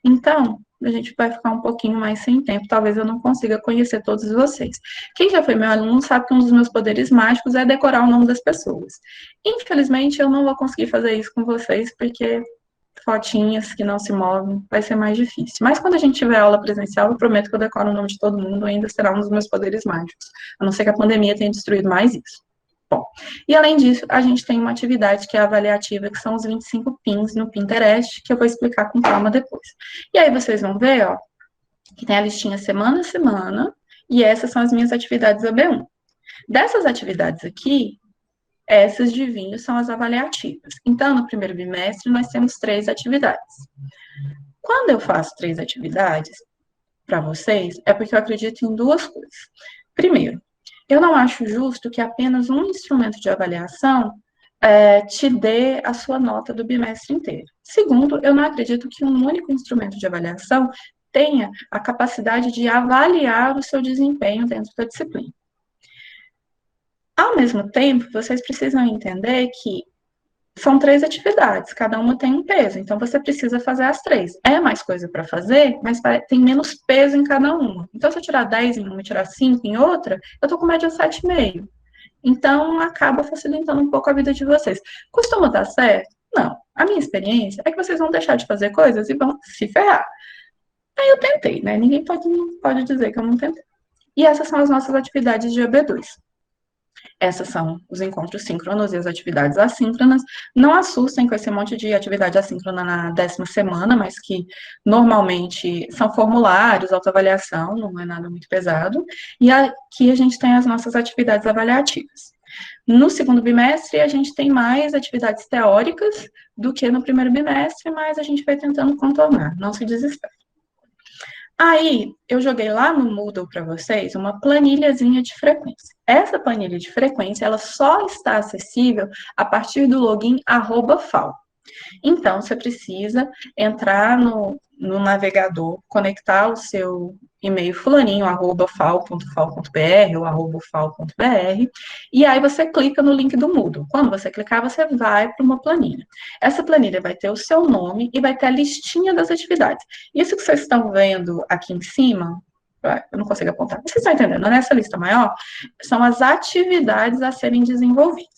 Então, a gente vai ficar um pouquinho mais sem tempo, talvez eu não consiga conhecer todos vocês. Quem já foi meu aluno sabe que um dos meus poderes mágicos é decorar o nome das pessoas. Infelizmente, eu não vou conseguir fazer isso com vocês, porque fotinhas que não se movem, vai ser mais difícil. Mas quando a gente tiver aula presencial, eu prometo que eu decoro o nome de todo mundo, ainda será um dos meus poderes mágicos, a não ser que a pandemia tenha destruído mais isso. Bom, e além disso, a gente tem uma atividade que é avaliativa, que são os 25 pins no Pinterest, que eu vou explicar com calma depois. E aí vocês vão ver, ó, que tem a listinha semana a semana, e essas são as minhas atividades AB1. Dessas atividades aqui, essas de vinho são as avaliativas. Então, no primeiro bimestre, nós temos 3 atividades. Quando eu faço 3 atividades para vocês, é porque eu acredito em 2 coisas. Primeiro, eu não acho justo que apenas um instrumento de avaliação te dê a sua nota do bimestre inteiro. Segundo, eu não acredito que um único instrumento de avaliação tenha a capacidade de avaliar o seu desempenho dentro da disciplina. Ao mesmo tempo, vocês precisam entender que são 3 atividades, cada uma tem um peso, então você precisa fazer as 3. É mais coisa para fazer, mas tem menos peso em cada uma. Então, se eu tirar 10 em uma e tirar 5 em outra, eu tô com média 7,5. Então, acaba facilitando um pouco a vida de vocês. Costuma dar certo? Não. A minha experiência é que vocês vão deixar de fazer coisas e vão se ferrar. Aí eu tentei, né? Ninguém pode dizer que eu não tentei. E essas são as nossas atividades de AB2. Essas são os encontros síncronos e as atividades assíncronas. Não assustem com esse monte de atividade assíncrona na 10ª semana, mas que normalmente são formulários, autoavaliação, não é nada muito pesado. E aqui a gente tem as nossas atividades avaliativas. No segundo bimestre, a gente tem mais atividades teóricas do que no primeiro bimestre, mas a gente vai tentando contornar, não se desespere. Aí, eu joguei lá no Moodle para vocês uma planilhazinha de frequência. Essa planilha de frequência, ela só está acessível a partir do login @fal. Então, você precisa entrar no navegador, conectar o seu e-mail fulaninho, @fal.fal.br ou @fal.br, e aí você clica no link do Moodle. Quando você clicar, você vai para uma planilha. Essa planilha vai ter o seu nome e vai ter a listinha das atividades. Isso que vocês estão vendo aqui em cima, eu não consigo apontar, vocês estão entendendo, nessa lista maior, são as atividades a serem desenvolvidas.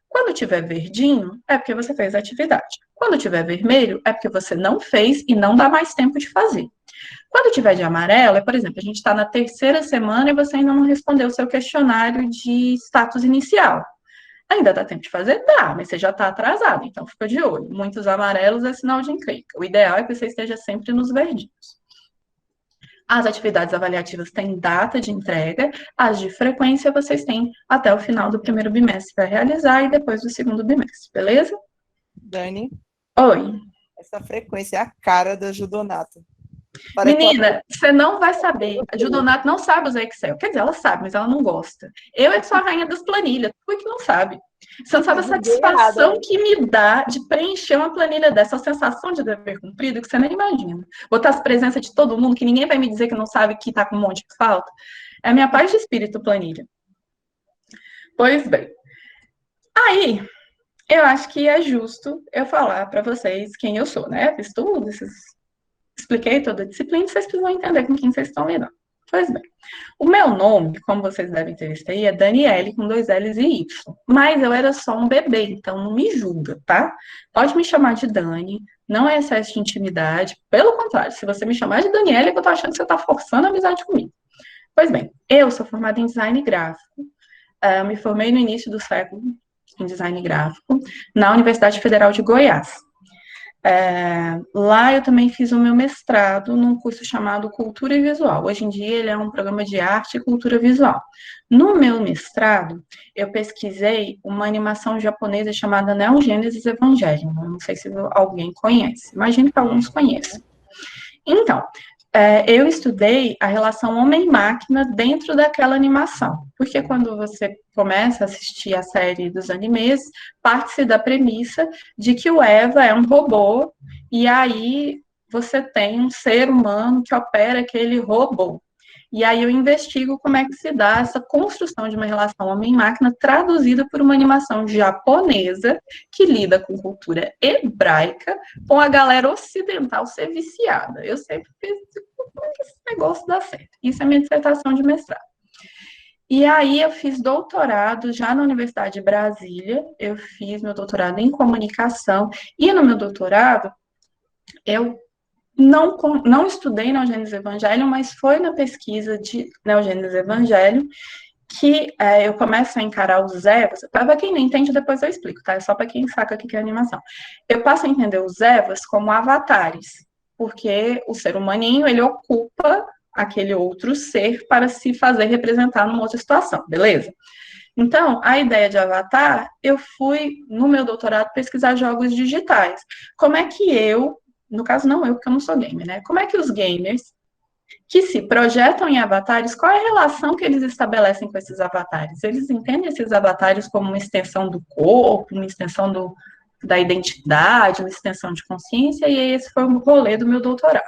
Quando tiver verdinho, é porque você fez a atividade. Quando tiver vermelho, é porque você não fez e não dá mais tempo de fazer. Quando tiver de amarelo, é, por exemplo, a gente está na terceira semana e você ainda não respondeu o seu questionário de status inicial. Ainda dá tempo de fazer? Dá, mas você já está atrasado, então fica de olho. Muitos amarelos é sinal de encrenca. O ideal é que você esteja sempre nos verdinhos. As atividades avaliativas têm data de entrega, as de frequência vocês têm até o final do primeiro bimestre para realizar e depois do segundo bimestre, beleza? Dani, Oi. essa frequência é a cara da Judonato. Menina, você não vai saber. A Judonato não sabe usar Excel. Quer dizer, ela sabe, mas ela não gosta. Eu é que sou a rainha das planilhas. Tu é que não sabe. Você não sabe a satisfação que me dá de preencher uma planilha dessa, a sensação de dever cumprido que você nem imagina. Botar as presenças de todo mundo, que ninguém vai me dizer que não sabe que tá com um monte de falta. É a minha paz de espírito, planilha. Pois bem. Aí, eu acho que é justo eu falar para vocês quem eu sou, né? Fiz tudo, expliquei toda a disciplina, vocês precisam entender com quem vocês estão lidando. Pois bem, o meu nome, como vocês devem ter visto aí, é Daniele, com 2 L's e Y. Mas eu era só um bebê, então não me julga, tá? Pode me chamar de Dani, não é excesso de intimidade. Pelo contrário, se você me chamar de Daniele, é que eu tô achando que você tá forçando a amizade comigo. Pois bem, eu sou formada em design gráfico. Eu me formei no início do século em design gráfico na Universidade Federal de Goiás. Lá eu também fiz o meu mestrado num curso chamado Cultura Visual. Hoje em dia ele é um programa de arte e cultura visual. No meu mestrado, eu pesquisei uma animação japonesa chamada Neon Genesis Evangelion. Não sei se alguém conhece. Imagino que alguns conheçam. Então, eu estudei a relação homem-máquina dentro daquela animação. Porque quando você começa a assistir a série dos animes, parte-se da premissa de que o Eva é um robô, e aí você tem um ser humano que opera aquele robô. E aí eu investigo como é que se dá essa construção de uma relação homem-máquina traduzida por uma animação japonesa que lida com cultura hebraica, com a galera ocidental ser viciada. Eu sempre fiz como é que esse negócio dá certo. Isso é minha dissertação de mestrado. E aí eu fiz doutorado já na Universidade de Brasília, eu fiz meu doutorado em comunicação, e no meu doutorado eu não estudei Neogênesis Evangelion, mas foi na pesquisa de Neogênesis Evangelion que eu começo a encarar os Evas. Para quem não entende, depois eu explico, tá? É só para quem saca o que é animação. Eu passo a entender os Evas como avatares, porque o ser humaninho, ele ocupa aquele outro ser para se fazer representar numa outra situação, beleza? Então, a ideia de avatar, eu fui, no meu doutorado, pesquisar jogos digitais. Como é que no caso não eu, porque eu não sou gamer, né? Como é que os gamers que se projetam em avatares, qual é a relação que eles estabelecem com esses avatares? Eles entendem esses avatares como uma extensão do corpo, uma extensão da identidade, uma extensão de consciência, e esse foi o rolê do meu doutorado.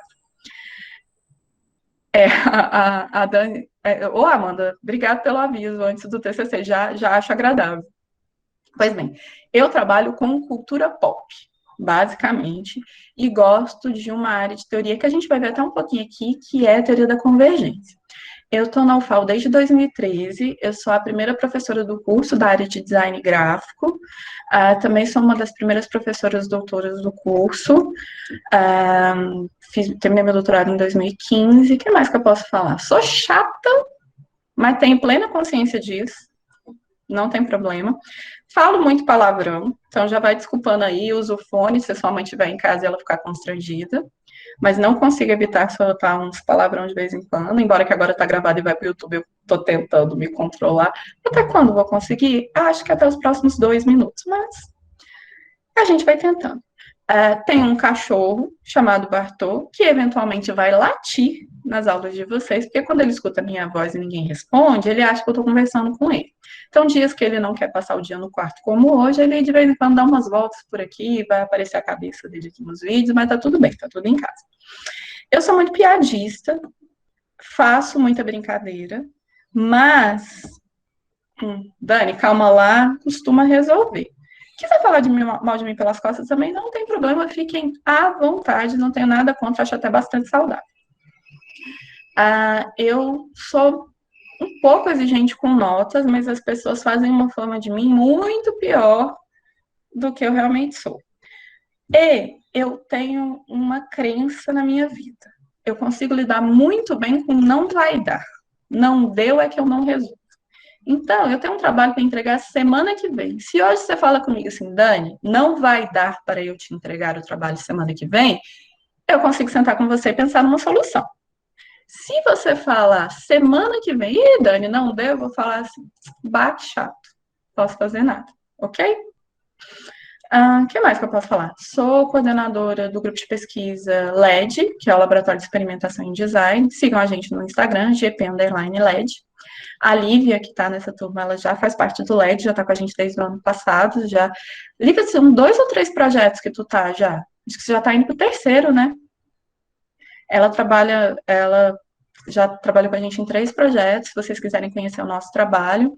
A Dani... Ô, Amanda, obrigada pelo aviso antes do TCC, já acho agradável. Pois bem, eu trabalho com cultura pop, basicamente, e gosto de uma área de teoria que a gente vai ver até um pouquinho aqui, que é a teoria da convergência. Eu estou na UFAL desde 2013, eu sou a primeira professora do curso da área de design gráfico, também sou uma das primeiras professoras doutoras do curso, terminei meu doutorado em 2015, o que mais que eu posso falar? Sou chata, mas tenho plena consciência disso, não tem problema. Falo muito palavrão, então já vai desculpando aí, uso o fone se sua mãe estiver em casa e ela ficar constrangida, mas não consigo evitar soltar uns palavrão de vez em quando, embora que agora tá gravado e vai pro YouTube, eu tô tentando me controlar. Até quando vou conseguir? Acho que até os próximos 2 minutos, mas a gente vai tentando. Tem um cachorro chamado Bartô, que eventualmente vai latir nas aulas de vocês, porque quando ele escuta a minha voz e ninguém responde, ele acha que eu estou conversando com ele. Então, dias que ele não quer passar o dia no quarto como hoje, ele de vez em quando dá umas voltas por aqui, vai aparecer a cabeça dele aqui nos vídeos, mas tá tudo bem, tá tudo em casa. Eu sou muito piadista, faço muita brincadeira, mas, Dani, calma lá, costuma resolver. Quiser falar mal de mim pelas costas também, não tem problema, fiquem à vontade, não tenho nada contra, acho até bastante saudável. Eu sou um pouco exigente com notas, mas as pessoas fazem uma forma de mim muito pior do que eu realmente sou. E eu tenho uma crença na minha vida. eu consigo lidar muito bem com não vai dar. Não deu é que eu não resolvo. Então, eu tenho um trabalho para entregar semana que vem. Se hoje você fala comigo assim, Dani, não vai dar para eu te entregar o trabalho semana que vem, eu consigo sentar com você e pensar numa solução. Se você falar semana que vem, ih, Dani, não deu, eu vou falar assim, bate chato, posso fazer nada, ok? O que mais que eu posso falar? Sou coordenadora do grupo de pesquisa LED, que é o Laboratório de Experimentação em Design. Sigam a gente no Instagram, gp_LED. A Lívia, que está nessa turma, ela já faz parte do LED, já está com a gente desde o ano passado. Já. Lívia, são 2 ou 3 projetos que tu tá já? Acho que você já está indo para o terceiro, né? Ela já trabalha com a gente em 3 projetos, se vocês quiserem conhecer o nosso trabalho.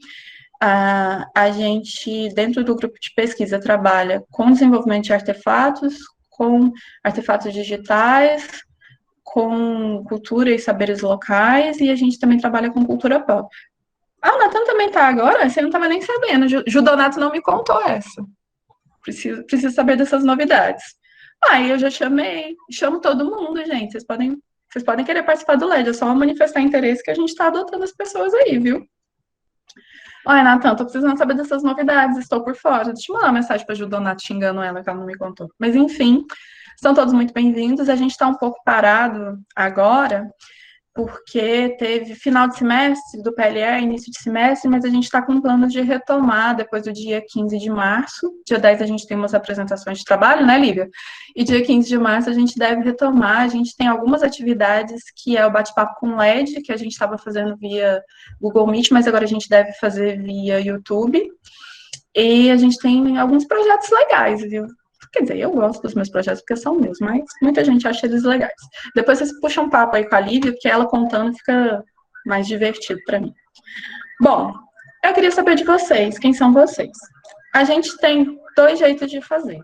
A gente, dentro do grupo de pesquisa, trabalha com desenvolvimento de artefatos, com artefatos digitais, com cultura e saberes locais, e a gente também trabalha com cultura pop. O Natan também tá agora? Você não estava nem sabendo. Judonato não me contou essa. Preciso saber dessas novidades. Aí eu já chamo todo mundo, gente. Vocês podem querer participar do LED, é só manifestar interesse que a gente está adotando as pessoas aí, viu? Olha, Natan, tô precisando saber dessas novidades, estou por fora. Deixa eu mandar uma mensagem para a Judonato xingando ela, que ela não me contou. Mas, enfim, são todos muito bem-vindos. A gente está um pouco parado agora, porque teve final de semestre do PLE, início de semestre, mas a gente está com planos de retomar depois do dia 15 de março. Dia 10 a gente tem umas apresentações de trabalho, né, Lívia? E dia 15 de março a gente deve retomar. A gente tem algumas atividades, que é o bate-papo com LED, que a gente estava fazendo via Google Meet, mas agora a gente deve fazer via YouTube. E a gente tem alguns projetos legais, viu? Quer dizer, eu gosto dos meus projetos porque são meus, mas muita gente acha eles legais. Depois vocês puxam um papo aí com a Lívia, porque ela contando fica mais divertido para mim. Bom, eu queria saber de vocês, quem são vocês? A gente tem 2 jeitos de fazer.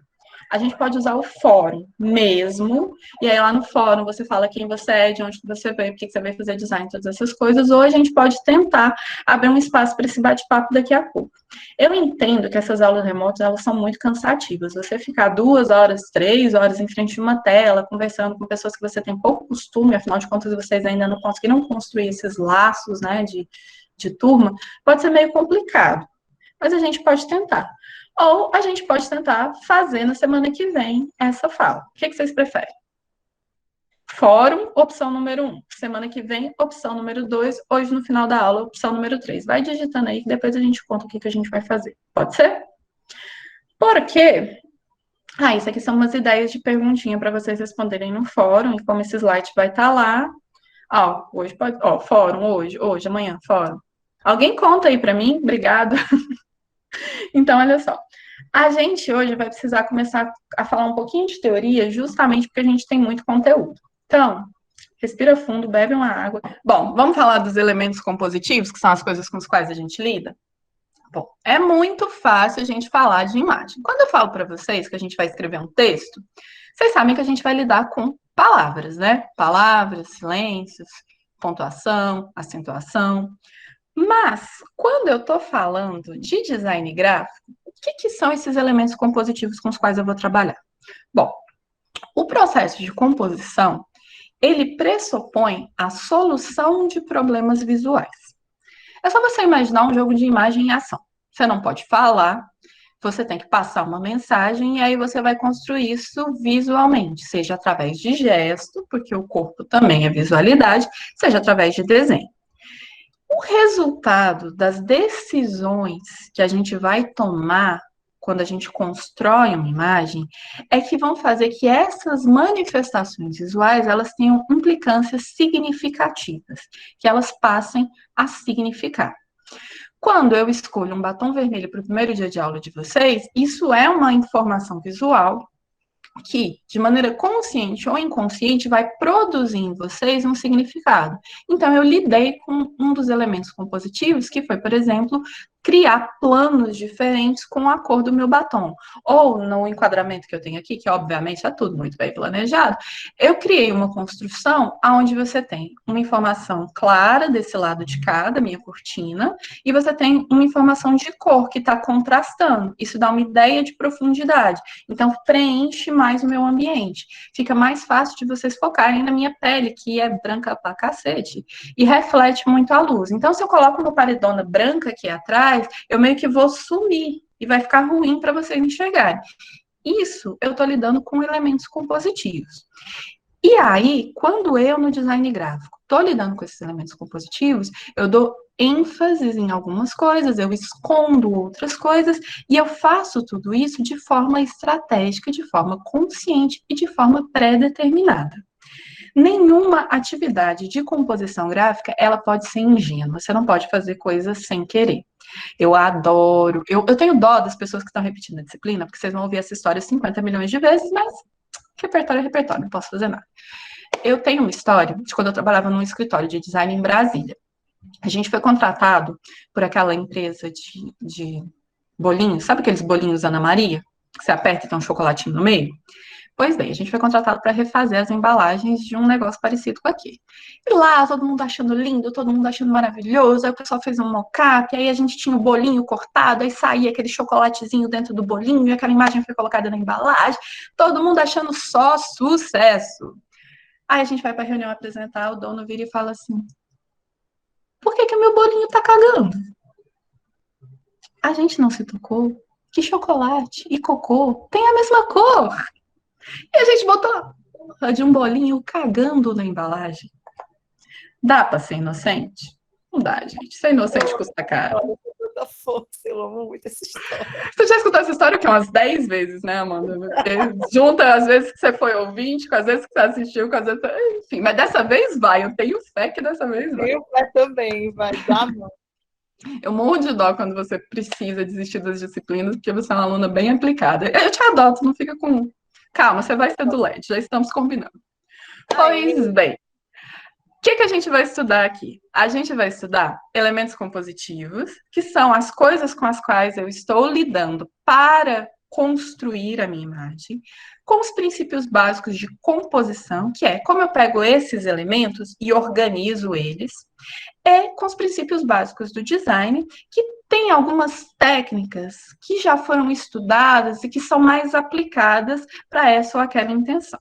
A gente pode usar o fórum mesmo, e aí lá no fórum você fala quem você é, de onde você veio, por que você veio fazer design, todas essas coisas, ou a gente pode tentar abrir um espaço para esse bate-papo daqui a pouco. Eu entendo que essas aulas remotas, elas são muito cansativas. Você ficar 2 horas, 3 horas em frente de uma tela, conversando com pessoas que você tem pouco costume, afinal de contas, vocês ainda não conseguiram construir esses laços, né, de turma, pode ser meio complicado. Mas a gente pode tentar. Ou a gente pode tentar fazer na semana que vem essa fala. O que vocês preferem? Fórum, opção número 1. Semana que vem, opção número 2. Hoje, no final da aula, opção número 3. Vai digitando aí, que depois a gente conta o que a gente vai fazer. Pode ser? Porque... isso aqui são umas ideias de perguntinha para vocês responderem no fórum. E como esse slide vai estar lá... hoje pode... fórum, hoje, amanhã, fórum. Alguém conta aí para mim? Obrigada. Então, olha só. A gente hoje vai precisar começar a falar um pouquinho de teoria, justamente porque a gente tem muito conteúdo. Então, respira fundo, bebe uma água. Bom, vamos falar dos elementos compositivos, que são as coisas com as quais a gente lida? Bom, é muito fácil a gente falar de imagem. Quando eu falo para vocês que a gente vai escrever um texto, vocês sabem que a gente vai lidar com palavras, né? Palavras, silêncios, pontuação, acentuação. Mas, quando eu estou falando de design gráfico, o que são esses elementos compositivos com os quais eu vou trabalhar? Bom, o processo de composição, ele pressupõe a solução de problemas visuais. É só você imaginar um jogo de imagem e ação. Você não pode falar, você tem que passar uma mensagem e aí você vai construir isso visualmente, seja através de gesto, porque o corpo também é visualidade, seja através de desenho. O resultado das decisões que a gente vai tomar quando a gente constrói uma imagem é que vão fazer que essas manifestações visuais elas tenham implicâncias significativas, que elas passem a significar. Quando eu escolho um batom vermelho para o primeiro dia de aula de vocês, isso é uma informação visual que, de maneira consciente ou inconsciente, vai produzir em vocês um significado. Então, eu lidei com um dos elementos compositivos, que foi, por exemplo, criar planos diferentes com a cor do meu batom. Ou no enquadramento que eu tenho aqui, que obviamente é tudo muito bem planejado, eu criei uma construção onde você tem uma informação clara desse lado de cá, da minha cortina, e você tem uma informação de cor que está contrastando. Isso dá uma ideia de profundidade. Então, preenche mais o meu ambiente. Fica mais fácil de vocês focarem na minha pele, que é branca pra cacete, e reflete muito a luz. Então, se eu coloco uma paredona branca aqui atrás, eu meio que vou sumir e vai ficar ruim para vocês enxergarem. Isso eu estou lidando com elementos compositivos. E aí, quando eu, no design gráfico, estou lidando com esses elementos compositivos, eu dou ênfase em algumas coisas, eu escondo outras coisas, e eu faço tudo isso de forma estratégica, de forma consciente e de forma pré-determinada. Nenhuma atividade de composição gráfica, ela pode ser ingênua, você não pode fazer coisas sem querer. Eu adoro, eu tenho dó das pessoas que estão repetindo a disciplina, porque vocês vão ouvir essa história 50 milhões de vezes, mas repertório é repertório, não posso fazer nada. Eu tenho uma história de quando eu trabalhava num escritório de design em Brasília. A gente foi contratado por aquela empresa de bolinhos, sabe aqueles bolinhos Ana Maria? Que você aperta e tem um chocolatinho no meio? Pois bem, a gente foi contratado para refazer as embalagens de um negócio parecido com aquele. E lá, todo mundo achando lindo, todo mundo achando maravilhoso, aí o pessoal fez um mock-up, aí a gente tinha o bolinho cortado, aí saía aquele chocolatezinho dentro do bolinho, e aquela imagem foi colocada na embalagem, todo mundo achando só sucesso. Aí a gente vai para a reunião apresentar, o dono vira e fala assim, por que que o meu bolinho tá cagando? A gente não se tocou que chocolate e cocô tem a mesma cor. E a gente botou de um bolinho cagando na embalagem. Dá pra ser inocente? Não dá, gente. Ser inocente custa caro. Tanta força, eu amo muito essa história. Você já escutou essa história que umas 10 vezes, né, Amanda? Porque junta as vezes que você foi ouvinte, com as vezes que você assistiu, com as vezes... Enfim, mas dessa vez vai. Eu tenho fé que dessa vez vai. Eu também, vai dar mão. Eu morro de dó quando você precisa desistir das disciplinas, porque você é uma aluna bem aplicada. Eu te adoto, não fica com... Calma, você vai ser do LED, já estamos combinando. Pois bem, o que a gente vai estudar aqui? A gente vai estudar elementos compositivos, que são as coisas com as quais eu estou lidando para construir a minha imagem, com os princípios básicos de composição, que é como eu pego esses elementos e organizo eles, e com os princípios básicos do design, que tem algumas técnicas que já foram estudadas e que são mais aplicadas para essa ou aquela intenção.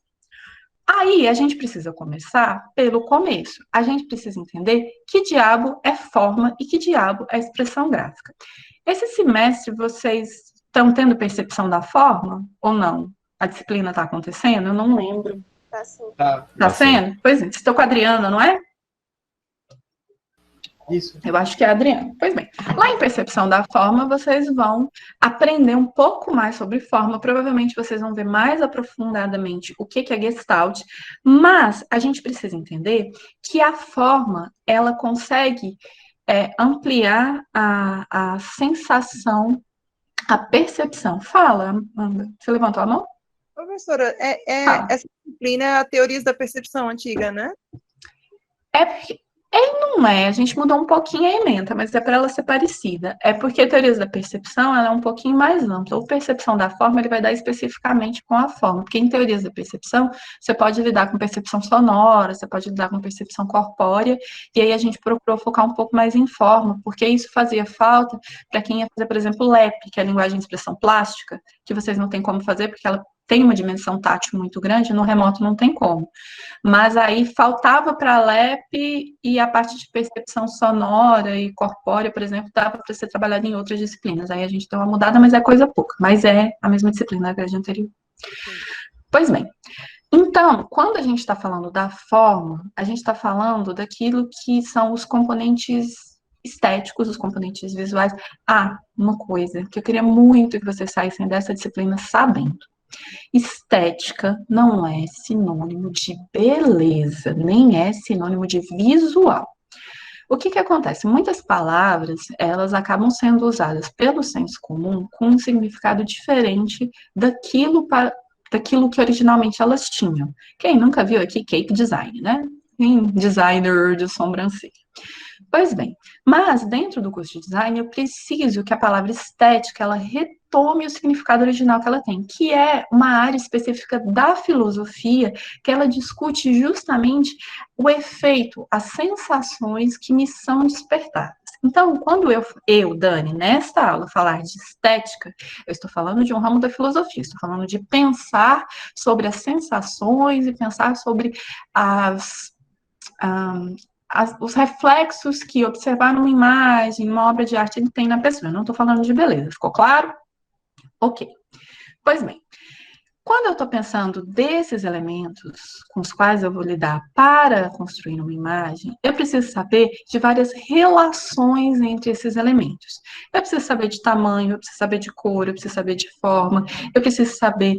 Aí a gente precisa começar pelo começo. A gente precisa entender que diabo é forma e que diabo é expressão gráfica. Esse semestre vocês estão tendo percepção da forma ou não? A disciplina está acontecendo? Eu não lembro. Tá sim. Tá sendo? Pois é, estou com a Adriana, não é? Isso. Eu acho que é a Adriana. Pois bem, lá em percepção da forma, vocês vão aprender um pouco mais sobre forma. Provavelmente vocês vão ver mais aprofundadamente o que é Gestalt, mas a gente precisa entender que a forma, ela consegue ampliar a sensação, a percepção. Fala, Amanda. Você levantou a mão? Professora, essa disciplina é a teorias da percepção antiga, né? É porque não é, a gente mudou um pouquinho a ementa, mas é para ela ser parecida. É porque a teoria da percepção ela é um pouquinho mais ampla. O percepção da forma ele vai dar especificamente com a forma, porque em teorias da percepção você pode lidar com percepção sonora, você pode lidar com percepção corpórea, e aí a gente procurou focar um pouco mais em forma, porque isso fazia falta para quem ia fazer, por exemplo, LEP, que é a linguagem de expressão plástica, que vocês não têm como fazer, porque ela tem uma dimensão tátil muito grande, no remoto não tem como. Mas aí faltava para a LEP e a parte de percepção sonora e corpórea, por exemplo, dava para ser trabalhada em outras disciplinas. Aí a gente deu uma mudada, mas é coisa pouca. Mas é a mesma disciplina da grade anterior. Pois bem. Então, quando a gente está falando da forma, a gente está falando daquilo que são os componentes estéticos, os componentes visuais. Ah, uma coisa que eu queria muito que vocês saíssem dessa disciplina sabendo. Estética não é sinônimo de beleza, nem é sinônimo de visual. O que acontece? Muitas palavras, elas acabam sendo usadas pelo senso comum com um significado diferente daquilo que originalmente elas tinham. Quem nunca viu aqui cake design, né? Designer de sobrancelha. Pois bem, mas dentro do curso de design eu preciso que a palavra estética ela retome o significado original que ela tem, que é uma área específica da filosofia que ela discute justamente o efeito, as sensações que me são despertadas. Então, quando eu, Dani, nesta aula falar de estética, eu estou falando de um ramo da filosofia, estou falando de pensar sobre as sensações e pensar sobre os reflexos que observar numa imagem, numa obra de arte, ele tem na pessoa. Eu não estou falando de beleza, ficou claro? Ok. Pois bem, quando eu estou pensando desses elementos com os quais eu vou lidar para construir uma imagem, eu preciso saber de várias relações entre esses elementos. Eu preciso saber de tamanho, eu preciso saber de cor, eu preciso saber de forma, eu preciso saber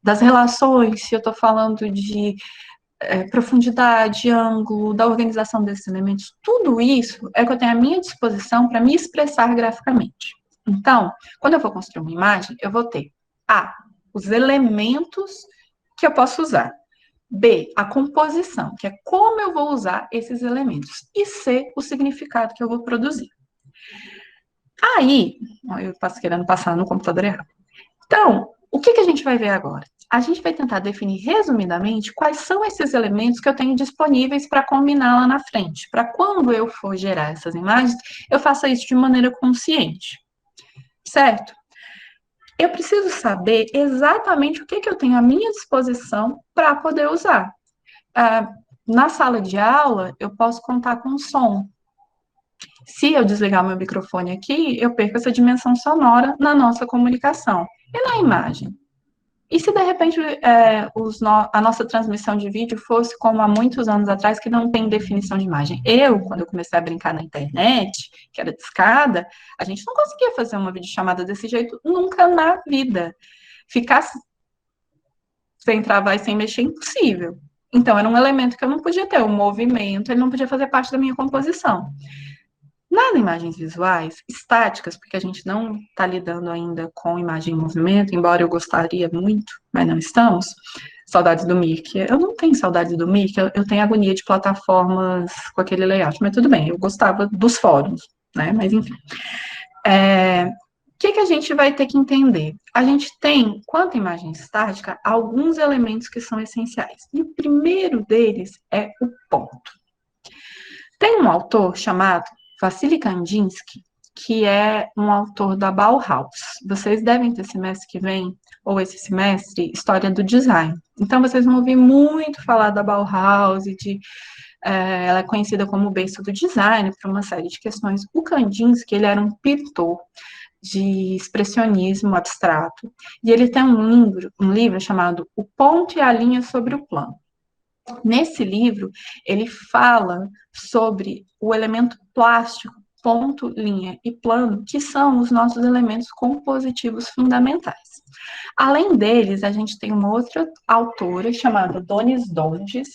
das relações, se eu estou falando de profundidade, ângulo, da organização desses elementos, tudo isso é que eu tenho à minha disposição para me expressar graficamente. Então, quando eu vou construir uma imagem, eu vou ter A, os elementos que eu posso usar. B, a composição, que é como eu vou usar esses elementos. E C, o significado que eu vou produzir. Aí, eu passo querendo passar no computador errado. Então, o que a gente vai ver agora? A gente vai tentar definir resumidamente quais são esses elementos que eu tenho disponíveis para combinar lá na frente, para quando eu for gerar essas imagens, eu faça isso de maneira consciente, certo? Eu preciso saber exatamente o que eu tenho à minha disposição para poder usar. Na sala de aula, eu posso contar com som. Se eu desligar o meu microfone aqui, eu perco essa dimensão sonora na nossa comunicação. E na imagem? E se, de repente, a nossa transmissão de vídeo fosse como há muitos anos atrás, que não tem definição de imagem? Quando eu comecei a brincar na internet, que era discada, a gente não conseguia fazer uma videochamada desse jeito nunca na vida. Ficar sem travar e sem mexer, impossível. Então, era um elemento que eu não podia ter, o movimento, ele não podia fazer parte da minha composição. Nas imagens visuais, estáticas, porque a gente não está lidando ainda com imagem em movimento, embora eu gostaria muito, mas não estamos. Saudades do Mirk. Eu não tenho saudades do Mirk, eu tenho agonia de plataformas com aquele layout, mas tudo bem, eu gostava dos fóruns, né? Mas enfim. O que a gente vai ter que entender? A gente tem, quanto à imagem estática, alguns elementos que são essenciais. E o primeiro deles é o ponto. Tem um autor chamado Vassily Kandinsky, que é um autor da Bauhaus. Vocês devem ter semestre que vem, ou esse semestre, História do Design. Então, vocês vão ouvir muito falar da Bauhaus e ela é conhecida como o berço do design por uma série de questões. O Kandinsky, ele era um pintor de expressionismo abstrato, e ele tem um livro chamado O Ponto e a Linha sobre o Plano. Nesse livro, ele fala sobre o elemento plástico, ponto, linha e plano, que são os nossos elementos compositivos fundamentais. Além deles, a gente tem uma outra autora chamada Donis Donges.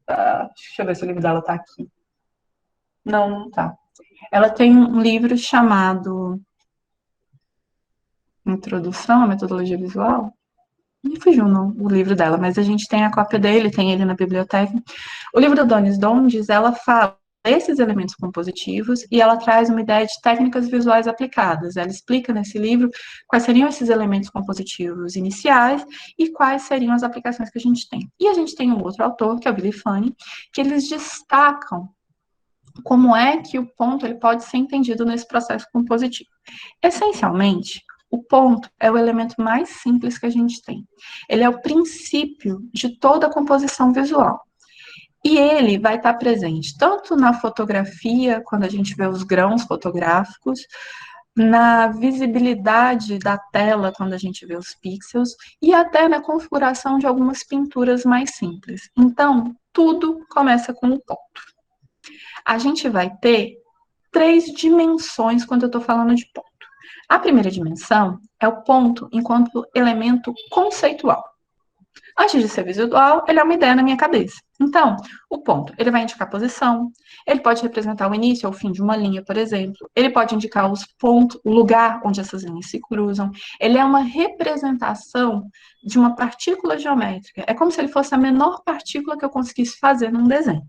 Deixa eu ver se o livro dela está aqui. Não está. Ela tem um livro chamado Introdução à Metodologia Visual. Me fugiu o livro dela, mas a gente tem a cópia dele, tem ele na biblioteca. O livro da Donis Donges, ela fala desses elementos compositivos e ela traz uma ideia de técnicas visuais aplicadas. Ela explica nesse livro quais seriam esses elementos compositivos iniciais e quais seriam as aplicações que a gente tem. E a gente tem um outro autor, que é o Billy Fanning, que eles destacam como é que o ponto ele pode ser entendido nesse processo compositivo. Essencialmente, o ponto é o elemento mais simples que a gente tem. Ele é o princípio de toda a composição visual. E ele vai estar presente tanto na fotografia, quando a gente vê os grãos fotográficos, na visibilidade da tela, quando a gente vê os pixels, e até na configuração de algumas pinturas mais simples. Então, tudo começa com o ponto. A gente vai ter 3 dimensões quando eu estou falando de ponto. A primeira dimensão é o ponto enquanto elemento conceitual. Antes de ser visual, ele é uma ideia na minha cabeça. Então, o ponto, ele vai indicar posição, ele pode representar o início ou o fim de uma linha, por exemplo, ele pode indicar os pontos, o lugar onde essas linhas se cruzam, ele é uma representação de uma partícula geométrica, é como se ele fosse a menor partícula que eu conseguisse fazer num desenho.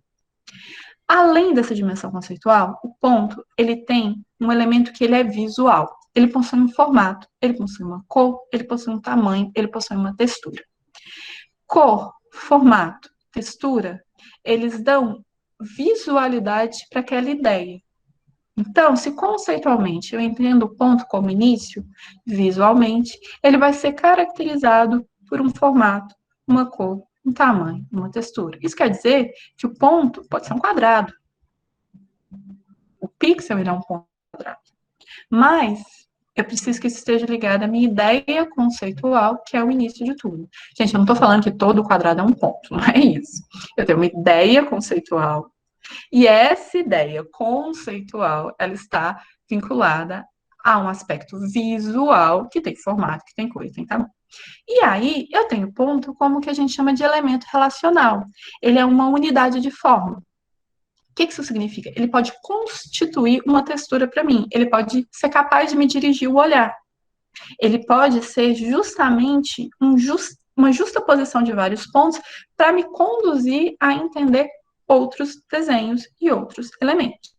Além dessa dimensão conceitual, o ponto, ele tem um elemento que ele é visual. Ele possui um formato, ele possui uma cor, ele possui um tamanho, ele possui uma textura. Cor, formato, textura, eles dão visualidade para aquela ideia. Então, se conceitualmente eu entendo o ponto como início, visualmente, ele vai ser caracterizado por um formato, uma cor, um tamanho, uma textura. Isso quer dizer que o ponto pode ser um quadrado. O pixel ele é um ponto quadrado. Mas eu preciso que isso esteja ligado à minha ideia conceitual, que é o início de tudo. Gente, eu não estou falando que todo quadrado é um ponto, não é isso. Eu tenho uma ideia conceitual, e essa ideia conceitual, ela está vinculada a um aspecto visual, que tem formato, que tem cor e tem tamanho. E aí, eu tenho ponto como que a gente chama de elemento relacional. Ele é uma unidade de forma. O que isso significa? Ele pode constituir uma textura para mim. Ele pode ser capaz de me dirigir o olhar. Ele pode ser justamente uma justa posição de vários pontos para me conduzir a entender outros desenhos e outros elementos.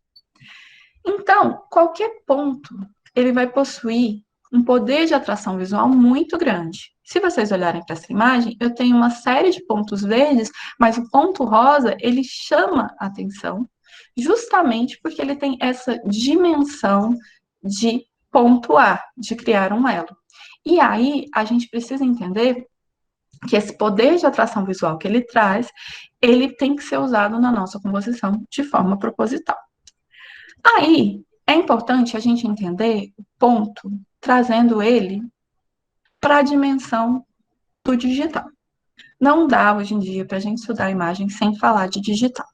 Então, qualquer ponto, ele vai possuir um poder de atração visual muito grande. Se vocês olharem para essa imagem, eu tenho uma série de pontos verdes, mas o ponto rosa, ele chama a atenção, justamente porque ele tem essa dimensão de pontuar, de criar um elo. E aí, a gente precisa entender que esse poder de atração visual que ele traz, ele tem que ser usado na nossa composição de forma proposital. Aí, é importante a gente entender o ponto, trazendo ele para a dimensão do digital. Não dá, hoje em dia, para a gente estudar a imagem sem falar de digital.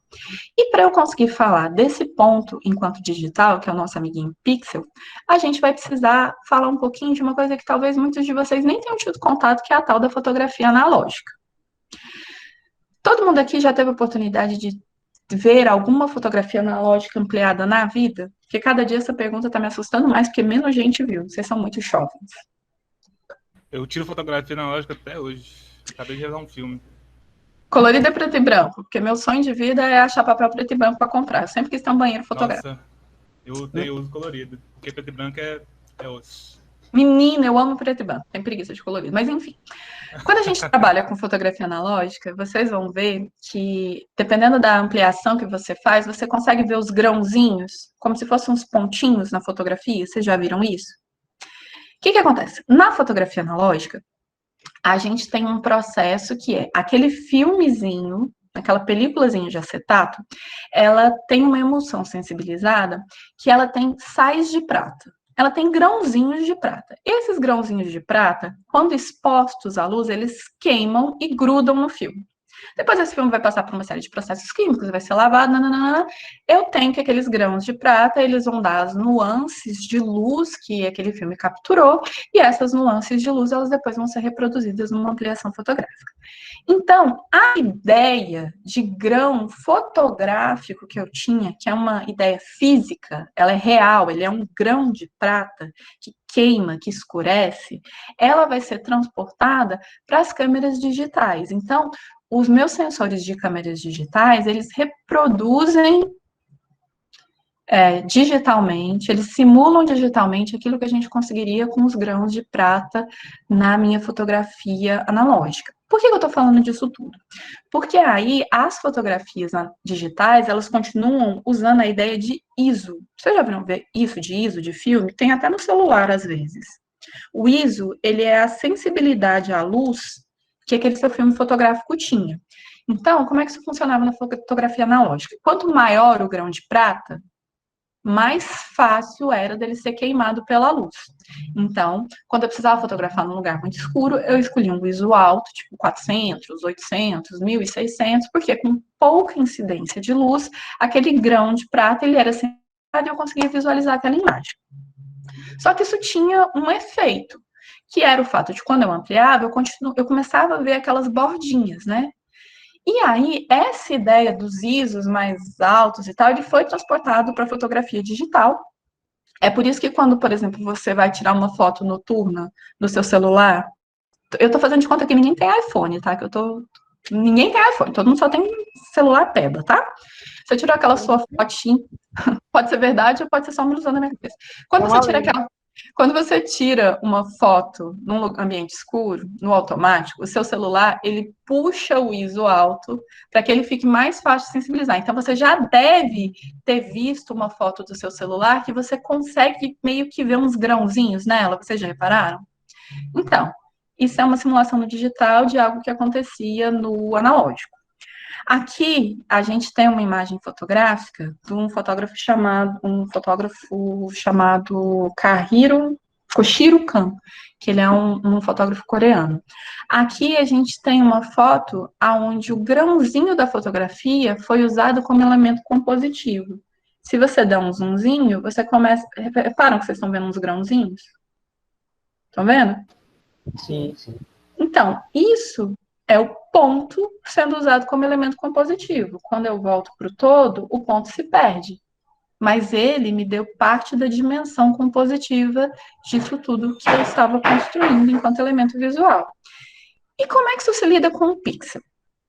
E para eu conseguir falar desse ponto enquanto digital, que é o nosso amiguinho pixel, a gente vai precisar falar um pouquinho de uma coisa que talvez muitos de vocês nem tenham tido contato, que é a tal da fotografia analógica. Todo mundo aqui já teve a oportunidade de ver alguma fotografia analógica ampliada na vida? Porque cada dia essa pergunta está me assustando mais, porque menos gente viu. Vocês são muito jovens. Eu tiro fotografia analógica até hoje. Acabei de realizar um filme. Colorido é preto e branco, porque meu sonho de vida é achar papel preto e branco para comprar. Eu sempre quis ter um banheiro fotográfico. Nossa, eu uso colorido, porque preto e branco é osso. Menina, eu amo preto e branco, tem preguiça de colorido, mas enfim. Quando a gente trabalha com fotografia analógica, vocês vão ver que, dependendo da ampliação que você faz, você consegue ver os grãozinhos, como se fossem uns pontinhos na fotografia. Vocês já viram isso? O que acontece? Na fotografia analógica, a gente tem um processo que é aquele filmezinho, aquela películazinha de acetato, ela tem uma emulsão sensibilizada que ela tem sais de prata. Ela tem grãozinhos de prata. Esses grãozinhos de prata, quando expostos à luz, eles queimam e grudam no filme. Depois esse filme vai passar por uma série de processos químicos, vai ser lavado, nananana. Eu tenho que aqueles grãos de prata, eles vão dar as nuances de luz que aquele filme capturou, e essas nuances de luz, elas depois vão ser reproduzidas numa ampliação fotográfica. Então, a ideia de grão fotográfico que eu tinha, que é uma ideia física, ela é real, ele é um grão de prata que queima, que escurece, ela vai ser transportada para as câmeras digitais. Então, os meus sensores de câmeras digitais, eles reproduzem digitalmente, eles simulam digitalmente aquilo que a gente conseguiria com os grãos de prata na minha fotografia analógica. Por que eu estou falando disso tudo? Porque aí as fotografias digitais, elas continuam usando a ideia de ISO. Vocês já viram ver isso de ISO, de filme? Tem até no celular, às vezes. O ISO, ele é a sensibilidade à luz que aquele seu filme fotográfico tinha. Então, como é que isso funcionava na fotografia analógica? Quanto maior o grão de prata, mais fácil era dele ser queimado pela luz. Então, quando eu precisava fotografar num lugar muito escuro, eu escolhia um ISO alto, tipo 400, 800, 1600, porque com pouca incidência de luz, aquele grão de prata, ele era sensibilizado e eu conseguia visualizar aquela imagem. Só que isso tinha um efeito, que era o fato de quando eu ampliava, eu começava a ver aquelas bordinhas, né? E aí, essa ideia dos ISOs mais altos e tal, ele foi transportado para a fotografia digital. É por isso que quando, por exemplo, você vai tirar uma foto noturna no seu celular, eu tô fazendo de conta que ninguém tem iPhone, tá? Ninguém tem iPhone, todo mundo só tem celular peba, tá? Você tirou aquela sua fotinha, pode ser verdade ou pode ser só uma ilusão da minha cabeça. Quando você tira uma foto num ambiente escuro, no automático, o seu celular, ele puxa o ISO alto para que ele fique mais fácil de sensibilizar. Então, você já deve ter visto uma foto do seu celular que você consegue meio que ver uns grãozinhos nela. Vocês já repararam? Então, isso é uma simulação no digital de algo que acontecia no analógico. Aqui a gente tem uma imagem fotográfica de um fotógrafo chamado Koshiro Kan, que ele é um fotógrafo coreano. Aqui a gente tem uma foto onde o grãozinho da fotografia foi usado como elemento compositivo. Se você der um zoomzinho, você começa. Reparam que vocês estão vendo uns grãozinhos? Estão vendo? Sim, sim. Então, isso é o ponto sendo usado como elemento compositivo. Quando eu volto para o todo, o ponto se perde. Mas ele me deu parte da dimensão compositiva disso tudo que eu estava construindo enquanto elemento visual. E como é que isso se lida com o pixel? O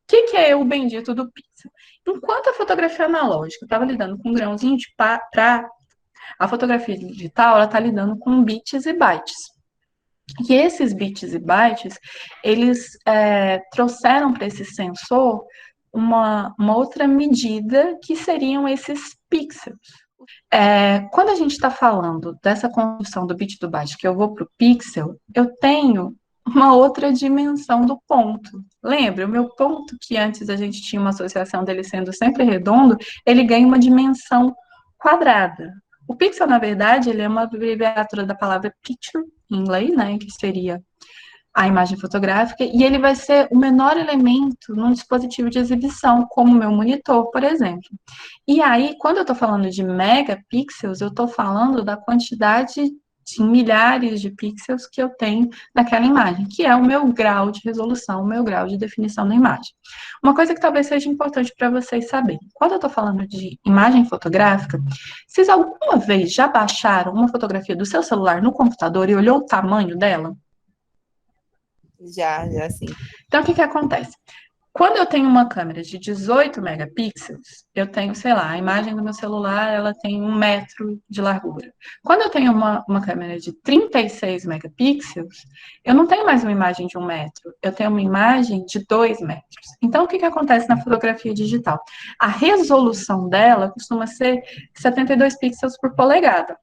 que é o bendito do pixel? Enquanto a fotografia analógica estava lidando com um grãozinho de prata, a fotografia digital está lidando com bits e bytes. E esses bits e bytes, eles trouxeram para esse sensor uma outra medida que seriam esses pixels. Quando a gente está falando dessa construção do bit e do byte, que eu vou para o pixel, eu tenho uma outra dimensão do ponto. Lembra, o meu ponto, que antes a gente tinha uma associação dele sendo sempre redondo, ele ganha uma dimensão quadrada. O pixel, na verdade, ele é uma abreviatura da palavra picture, em inglês, né, que seria a imagem fotográfica, e ele vai ser o menor elemento num dispositivo de exibição, como o meu monitor, por exemplo. E aí, quando eu estou falando de megapixels, eu estou falando da quantidade de milhares de pixels que eu tenho naquela imagem, que é o meu grau de resolução, o meu grau de definição da imagem. Uma coisa que talvez seja importante para vocês saberem, quando eu estou falando de imagem fotográfica, vocês alguma vez já baixaram uma fotografia do seu celular no computador e olhou o tamanho dela? Já sim. Então, o que acontece? Quando eu tenho uma câmera de 18 megapixels, eu tenho, sei lá, a imagem do meu celular, ela tem 1 metro de largura. Quando eu tenho uma câmera de 36 megapixels, eu não tenho mais uma imagem de 1 metro, eu tenho uma imagem de 2 metros. Então, o que acontece na fotografia digital? A resolução dela costuma ser 72 pixels por polegada.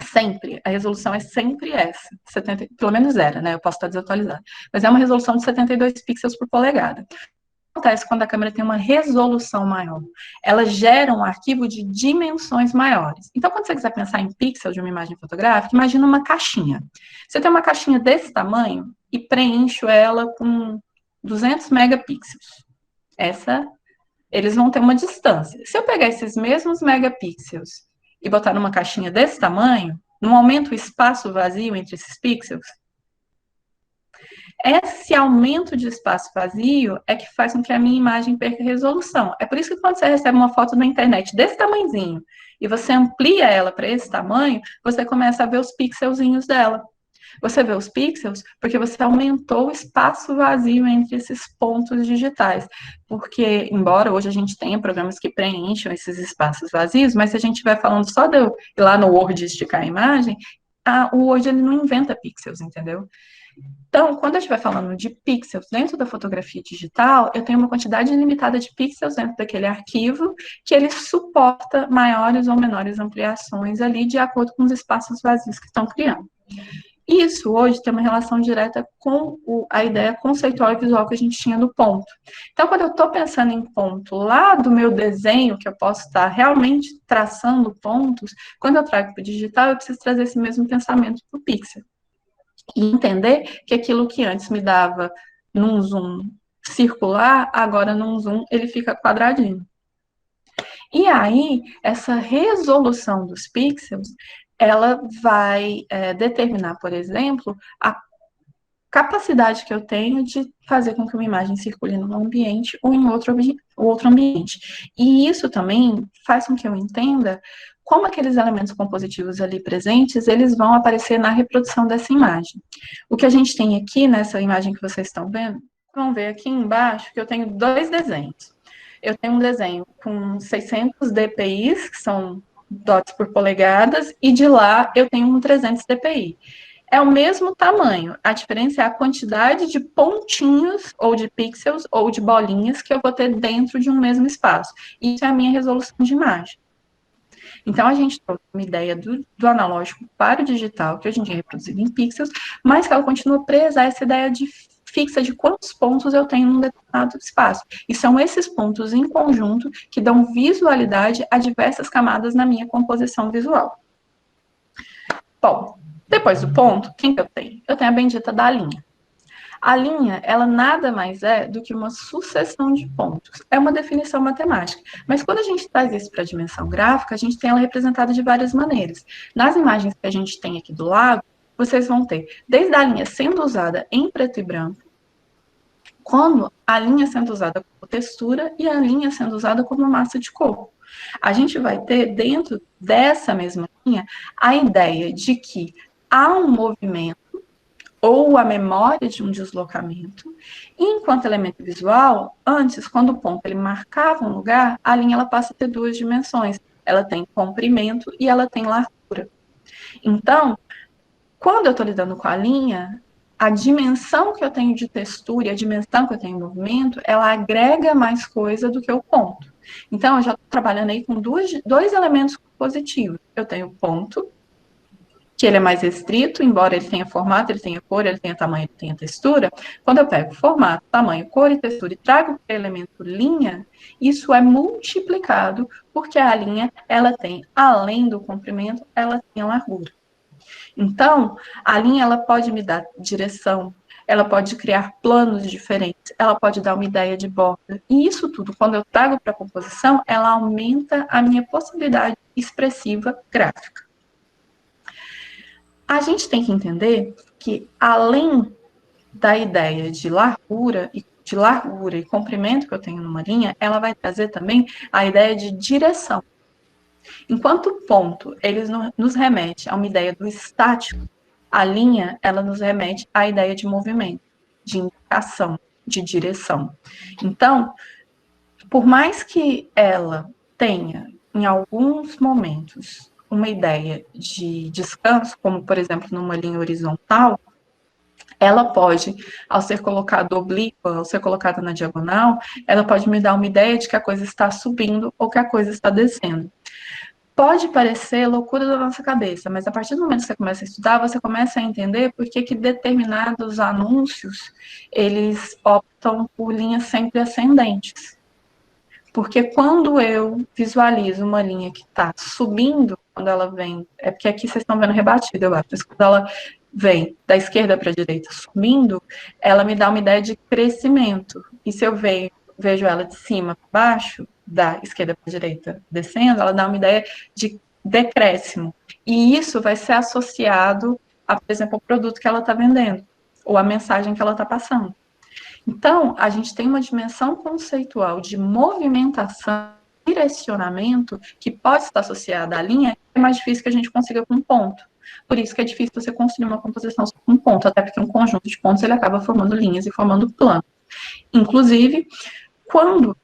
Sempre, a resolução é sempre essa, 70, pelo menos era, né? Eu posso estar desatualizada, mas é uma resolução de 72 pixels por polegada. O que acontece quando a câmera tem uma resolução maior? Ela gera um arquivo de dimensões maiores. Então, quando você quiser pensar em pixel de uma imagem fotográfica, imagina uma caixinha. Você tem uma caixinha desse tamanho e preencho ela com 200 megapixels. Eles vão ter uma distância. Se eu pegar esses mesmos megapixels e botar numa caixinha desse tamanho, não aumenta o espaço vazio entre esses pixels? Esse aumento de espaço vazio é que faz com que a minha imagem perca resolução. É por isso que quando você recebe uma foto na internet desse tamanhozinho e você amplia ela para esse tamanho, você começa a ver os pixelzinhos dela. Você vê os pixels porque você aumentou o espaço vazio entre esses pontos digitais. Porque, embora hoje a gente tenha programas que preencham esses espaços vazios, mas se a gente estiver falando só de eu ir lá no Word esticar a imagem, o Word ele não inventa pixels, entendeu? Então, quando eu estiver falando de pixels dentro da fotografia digital, eu tenho uma quantidade ilimitada de pixels dentro daquele arquivo que ele suporta maiores ou menores ampliações ali de acordo com os espaços vazios que estão criando. Isso hoje tem uma relação direta com a ideia conceitual e visual que a gente tinha do ponto. Então, quando eu estou pensando em ponto lá do meu desenho, que eu posso estar realmente traçando pontos, quando eu trago para o digital, eu preciso trazer esse mesmo pensamento para o pixel. E entender que aquilo que antes me dava num zoom circular, agora num zoom ele fica quadradinho. E aí, essa resolução dos pixels, ela vai determinar, por exemplo, a capacidade que eu tenho de fazer com que uma imagem circule num ambiente ou em outro ambiente. E isso também faz com que eu entenda como aqueles elementos compositivos ali presentes, eles vão aparecer na reprodução dessa imagem. O que a gente tem aqui nessa imagem que vocês estão vendo, vão ver aqui embaixo que eu tenho 2 desenhos. eu tenho um desenho com 600 dpi, que são dots por polegadas, e de lá eu tenho um 300 dpi. É o mesmo tamanho, a diferença é a quantidade de pontinhos, ou de pixels, ou de bolinhas que eu vou ter dentro de um mesmo espaço. Isso é a minha resolução de imagem. Então, a gente trouxe uma ideia do analógico para o digital, que hoje em dia é reproduzido em pixels, mas que ela continua presa a essa ideia fixa de quantos pontos eu tenho num determinado espaço. E são esses pontos em conjunto que dão visualidade a diversas camadas na minha composição visual. Bom, depois do ponto, quem que eu tenho? Eu tenho a bendita da linha. A linha, ela nada mais é do que uma sucessão de pontos. É uma definição matemática. Mas quando a gente traz isso para a dimensão gráfica, a gente tem ela representada de várias maneiras. Nas imagens que a gente tem aqui do lado, vocês vão ter desde a linha sendo usada em preto e branco, quando a linha sendo usada como textura e a linha sendo usada como massa de corpo. A gente vai ter dentro dessa mesma linha a ideia de que há um movimento ou a memória de um deslocamento. E enquanto elemento visual, antes, quando o ponto ele marcava um lugar, a linha ela passa a ter duas dimensões. Ela tem comprimento e ela tem largura. Então, quando eu estou lidando com a linha, a dimensão que eu tenho de textura e a dimensão que eu tenho de movimento, ela agrega mais coisa do que o ponto. Então, eu já estou trabalhando aí com dois elementos positivos. Eu tenho o ponto, que ele é mais restrito, embora ele tenha formato, ele tenha cor, ele tenha tamanho, ele tenha textura. Quando eu pego formato, tamanho, cor e textura e trago para o elemento linha, isso é multiplicado, porque a linha, ela tem, além do comprimento, ela tem a largura. Então, a linha, ela pode me dar direção, ela pode criar planos diferentes, ela pode dar uma ideia de borda. E isso tudo, quando eu trago para a composição, ela aumenta a minha possibilidade expressiva gráfica. A gente tem que entender que, além da ideia de largura e comprimento que eu tenho numa linha, ela vai trazer também a ideia de direção. Enquanto o ponto, ele nos remete a uma ideia do estático, a linha, ela nos remete à ideia de movimento, de indicação, de direção. Então, por mais que ela tenha, em alguns momentos, uma ideia de descanso, como, por exemplo, numa linha horizontal, ela pode, ao ser colocada oblíqua, ao ser colocada na diagonal, ela pode me dar uma ideia de que a coisa está subindo ou que a coisa está descendo. Pode parecer loucura da nossa cabeça, mas a partir do momento que você começa a estudar, você começa a entender por que determinados anúncios, eles optam por linhas sempre ascendentes. Porque quando eu visualizo uma linha que está subindo, quando ela vem, é porque aqui vocês estão vendo rebatido, eu acho, mas quando ela vem da esquerda para a direita subindo, ela me dá uma ideia de crescimento. E se eu vejo ela de cima para baixo, da esquerda para a direita descendo, ela dá uma ideia de decréscimo. E isso vai ser associado a, por exemplo, o produto que ela está vendendo, ou a mensagem que ela está passando. Então, a gente tem uma dimensão conceitual de movimentação, direcionamento, que pode estar associada à linha, é mais difícil que a gente consiga com um ponto. Por isso que é difícil você construir uma composição com um ponto, até porque um conjunto de pontos ele acaba formando linhas e formando plano. Inclusive, quando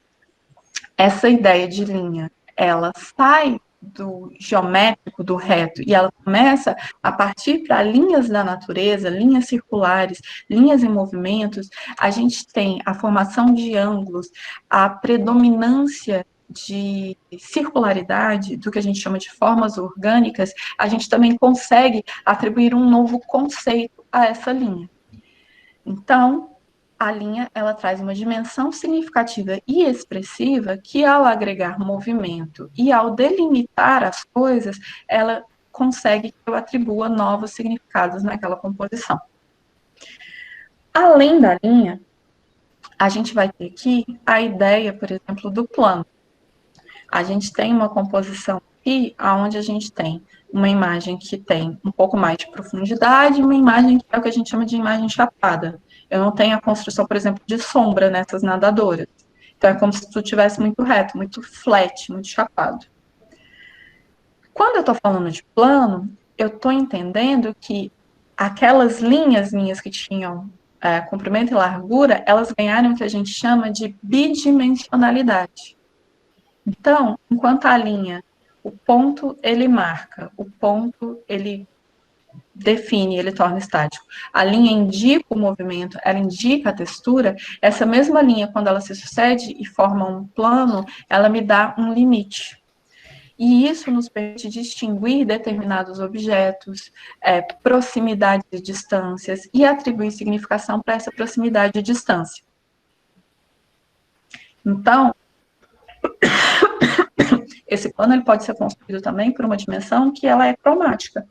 essa ideia de linha, ela sai do geométrico, do reto, e ela começa a partir para linhas da natureza, linhas circulares, linhas em movimentos, a gente tem a formação de ângulos, a predominância de circularidade, do que a gente chama de formas orgânicas, a gente também consegue atribuir um novo conceito a essa linha. Então, a linha, ela traz uma dimensão significativa e expressiva que, ao agregar movimento e ao delimitar as coisas, ela consegue que eu atribua novos significados naquela composição. Além da linha, a gente vai ter aqui a ideia, por exemplo, do plano. A gente tem uma composição aqui, onde a gente tem uma imagem que tem um pouco mais de profundidade, uma imagem que é o que a gente chama de imagem chapada. Eu não tenho a construção, por exemplo, de sombra nessas nadadoras. Então, é como se tu tivesse muito reto, muito flat, muito chapado. Quando eu estou falando de plano, eu estou entendendo que aquelas linhas minhas que tinham comprimento e largura, elas ganharam o que a gente chama de bidimensionalidade. Então, enquanto a linha, o ponto ele marca, o ponto ele define, ele torna estático. A linha indica o movimento, ela indica a textura. Essa mesma linha, quando ela se sucede e forma um plano, ela me dá um limite. E isso nos permite distinguir determinados objetos, proximidade de distâncias e atribuir significação para essa proximidade e distância. Então, esse plano ele pode ser construído também por uma dimensão que ela é cromática.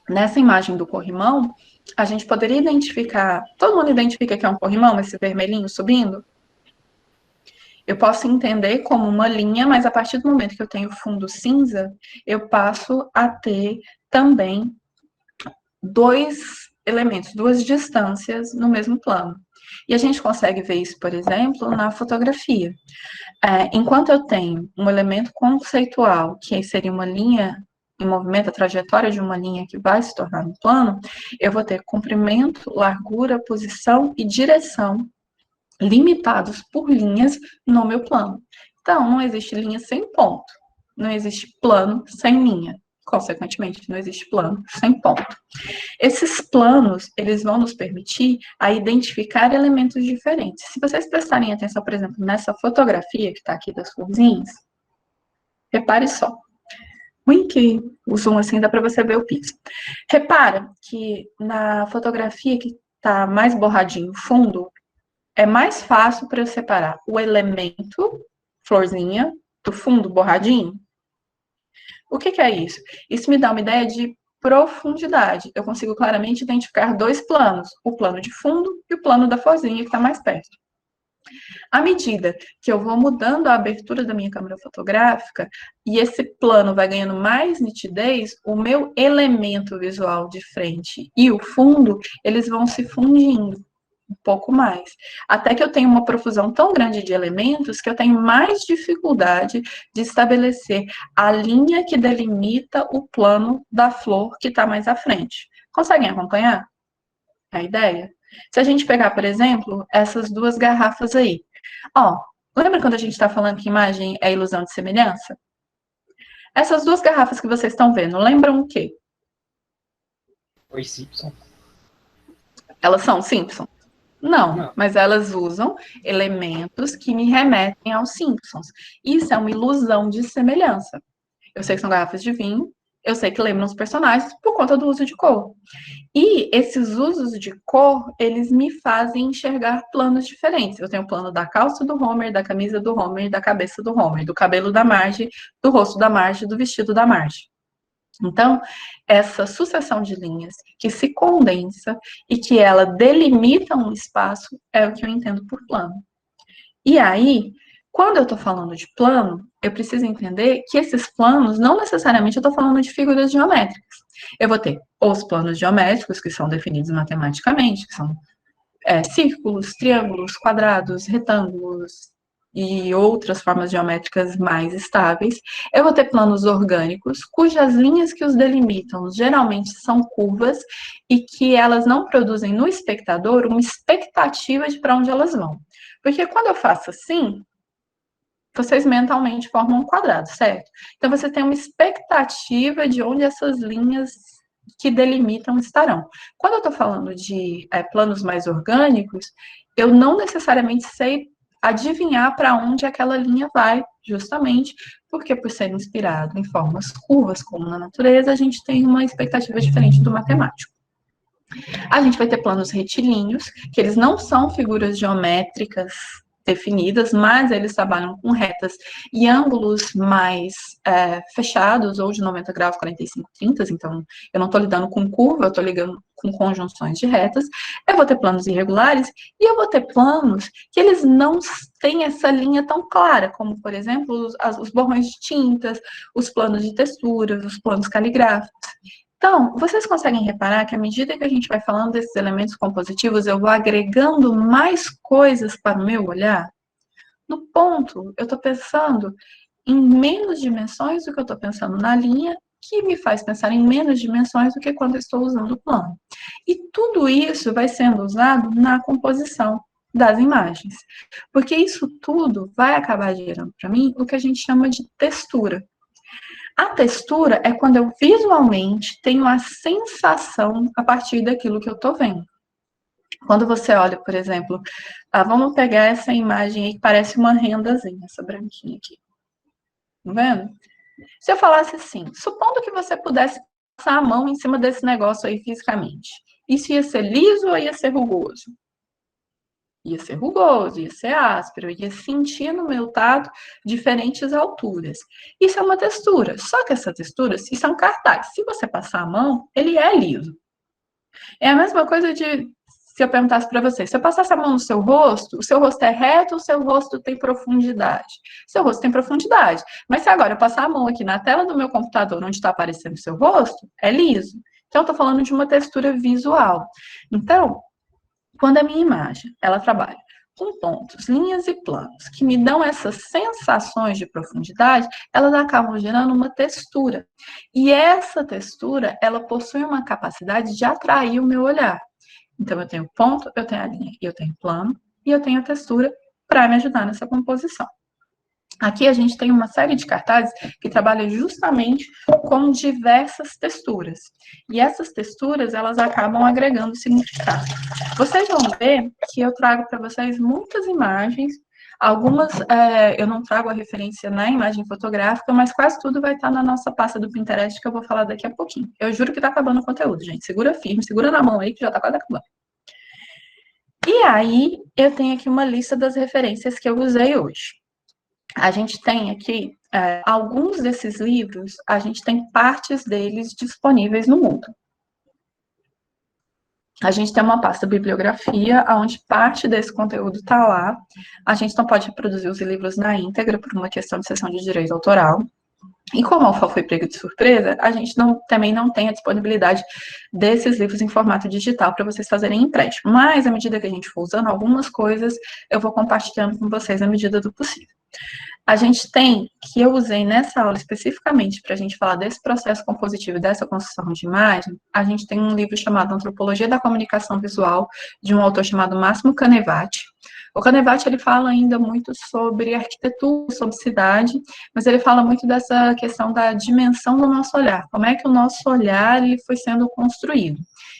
Nessa imagem do corrimão, a gente poderia identificar, todo mundo identifica que é um corrimão, esse vermelhinho subindo? Eu posso entender como uma linha, mas a partir do momento que eu tenho fundo cinza, eu passo a ter também dois elementos, duas distâncias no mesmo plano. E a gente consegue ver isso, por exemplo, na fotografia. Enquanto eu tenho um elemento conceitual, que seria uma linha em movimento, a trajetória de uma linha que vai se tornar um plano, eu vou ter comprimento, largura, posição e direção limitados por linhas no meu plano. Então, não existe linha sem ponto, não existe plano sem linha. Consequentemente, não existe plano sem ponto. Esses planos, eles vão nos permitir a identificar elementos diferentes. Se vocês prestarem atenção, por exemplo, nessa fotografia que está aqui das florzinhas, repare só. Ruim que o zoom assim dá para você ver o piso. Repara que na fotografia que está mais borradinho o fundo, é mais fácil para eu separar o elemento, florzinha, do fundo borradinho. O que é isso? Isso me dá uma ideia de profundidade. Eu consigo claramente identificar dois planos, o plano de fundo e o plano da florzinha que está mais perto. À medida que eu vou mudando a abertura da minha câmera fotográfica e esse plano vai ganhando mais nitidez, o meu elemento visual de frente e o fundo, eles vão se fundindo um pouco mais. Até que eu tenho uma profusão tão grande de elementos que eu tenho mais dificuldade de estabelecer a linha que delimita o plano da flor que está mais à frente. Conseguem acompanhar a ideia? Se a gente pegar, por exemplo, essas duas garrafas aí. Ó, lembra quando a gente está falando que imagem é ilusão de semelhança? Essas duas garrafas que vocês estão vendo, lembram o quê? Os Simpson. Elas são Simpson? Não, mas elas usam elementos que me remetem aos Simpsons. Isso é uma ilusão de semelhança. Eu sei que são garrafas de vinho, eu sei que lembram os personagens por conta do uso de cor. E esses usos de cor, eles me fazem enxergar planos diferentes. Eu tenho o plano da calça do Homer, da camisa do Homer, da cabeça do Homer, do cabelo da Marge, do rosto da Marge, do vestido da Marge. Então, essa sucessão de linhas que se condensa e que ela delimita um espaço é o que eu entendo por plano. E aí, quando eu estou falando de plano, eu preciso entender que esses planos, não necessariamente eu estou falando de figuras geométricas. Eu vou ter os planos geométricos, que são definidos matematicamente, que são círculos, triângulos, quadrados, retângulos, e outras formas geométricas mais estáveis. Eu vou ter planos orgânicos, cujas linhas que os delimitam geralmente são curvas e que elas não produzem no espectador uma expectativa de para onde elas vão. Porque quando eu faço assim, vocês mentalmente formam um quadrado, certo? Então, você tem uma expectativa de onde essas linhas que delimitam estarão. Quando eu estou falando de planos mais orgânicos, eu não necessariamente sei adivinhar para onde aquela linha vai, justamente porque, por ser inspirado em formas curvas, como na natureza, a gente tem uma expectativa diferente do matemático. A gente vai ter planos retilíneos, que eles não são figuras geométricas definidas, mas eles trabalham com retas e ângulos mais fechados, ou de 90 graus, 45, 30, então eu não estou lidando com curva, eu estou lidando com conjunções de retas. Eu vou ter planos irregulares e eu vou ter planos que eles não têm essa linha tão clara, como, por exemplo, os borrões de tintas, os planos de texturas, os planos caligráficos. Então, vocês conseguem reparar que à medida que a gente vai falando desses elementos compositivos, eu vou agregando mais coisas para o meu olhar? No ponto, eu estou pensando em menos dimensões do que eu estou pensando na linha, que me faz pensar em menos dimensões do que quando eu estou usando o plano. E tudo isso vai sendo usado na composição das imagens, porque isso tudo vai acabar gerando para mim o que a gente chama de textura. A textura é quando eu visualmente tenho a sensação a partir daquilo que eu estou vendo. Quando você olha, por exemplo, vamos pegar essa imagem aí que parece uma rendazinha, essa branquinha aqui. Tá vendo? Se eu falasse assim, supondo que você pudesse passar a mão em cima desse negócio aí fisicamente, isso ia ser liso ou ia ser rugoso? Ia ser rugoso, ia ser áspero, eu ia sentir no meu tato diferentes alturas. Isso é uma textura, só que essa textura, isso é um cartaz. Se você passar a mão, ele é liso. É a mesma coisa de se eu perguntasse para você, se eu passasse a mão no seu rosto, o seu rosto é reto ou o seu rosto tem profundidade? O seu rosto tem profundidade. Mas se agora eu passar a mão aqui na tela do meu computador, onde está aparecendo o seu rosto, é liso. Então, eu estou falando de uma textura visual. Então, quando a minha imagem, ela trabalha com pontos, linhas e planos, que me dão essas sensações de profundidade, elas acabam gerando uma textura. E essa textura, ela possui uma capacidade de atrair o meu olhar. Então, eu tenho ponto, eu tenho a linha, eu tenho plano, e eu tenho a textura para me ajudar nessa composição. Aqui a gente tem uma série de cartazes que trabalham justamente com diversas texturas. E essas texturas, elas acabam agregando significado. Vocês vão ver que eu trago para vocês muitas imagens. Algumas eu não trago a referência na imagem fotográfica, mas quase tudo vai estar na nossa pasta do Pinterest, que eu vou falar daqui a pouquinho. Eu juro que está acabando o conteúdo, gente. Segura firme, segura na mão aí, que já está quase acabando. E aí, eu tenho aqui uma lista das referências que eu usei hoje. A gente tem aqui, alguns desses livros, a gente tem partes deles disponíveis no Moodle. A gente tem uma pasta bibliografia, onde parte desse conteúdo está lá. A gente não pode reproduzir os livros na íntegra, por uma questão de cessão de direito autoral. E como a UFA foi pego de surpresa, a gente também não tem a disponibilidade desses livros em formato digital para vocês fazerem empréstimo. Mas, à medida que a gente for usando algumas coisas, eu vou compartilhando com vocês à medida do possível. A gente tem, que eu usei nessa aula especificamente para a gente falar desse processo compositivo, dessa construção de imagem, a gente tem um livro chamado Antropologia da Comunicação Visual, de um autor chamado Máximo Canevati. O Canevati, ele fala ainda muito sobre arquitetura, sobre cidade, mas ele fala muito dessa questão da dimensão do nosso olhar, como é que o nosso olhar ele foi sendo construído.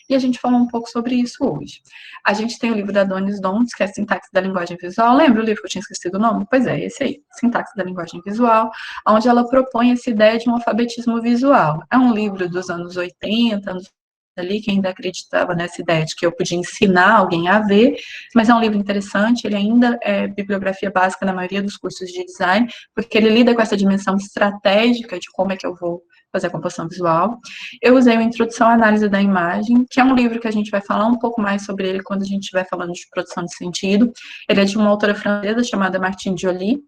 E a gente falou um pouco sobre isso hoje. A gente tem o livro da Donis Dontes, que é Sintaxe da Linguagem Visual. Lembra o livro que eu tinha esquecido o nome? Pois é, esse aí, Sintaxe da Linguagem Visual, onde ela propõe essa ideia de um alfabetismo visual. É um livro dos anos 80, anos ali, que ainda acreditava nessa ideia de que eu podia ensinar alguém a ver, mas é um livro interessante, ele ainda é bibliografia básica na maioria dos cursos de design, porque ele lida com essa dimensão estratégica de como é que eu vou fazer a composição visual. Eu usei o Introdução à Análise da Imagem, que é um livro que a gente vai falar um pouco mais sobre ele quando a gente estiver falando de produção de sentido. Ele é de uma autora francesa chamada Martine Joly.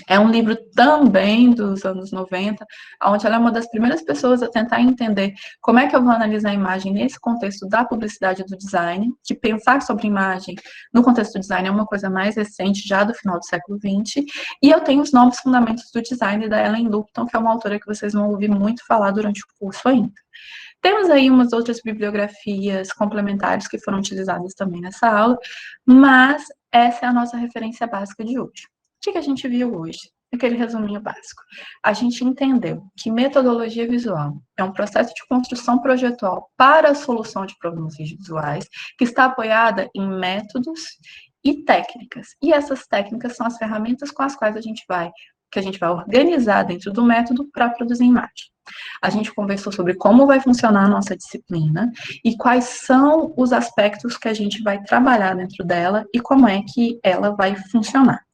É um livro também dos anos 90, onde ela é uma das primeiras pessoas a tentar entender como é que eu vou analisar a imagem nesse contexto da publicidade e do design, que pensar sobre imagem no contexto do design é uma coisa mais recente, já do final do século XX, e eu tenho os Novos Fundamentos do Design, da Ellen Lupton, que é uma autora que vocês vão ouvir muito falar durante o curso ainda. Temos aí umas outras bibliografias complementares que foram utilizadas também nessa aula, mas essa é a nossa referência básica de hoje. O que a gente viu hoje? Aquele resuminho básico. A gente entendeu que metodologia visual é um processo de construção projetual para a solução de problemas visuais que está apoiada em métodos e técnicas. E essas técnicas são as ferramentas com as quais a gente vai organizar dentro do método para produzir imagem. A gente conversou sobre como vai funcionar a nossa disciplina e quais são os aspectos que a gente vai trabalhar dentro dela e como é que ela vai funcionar.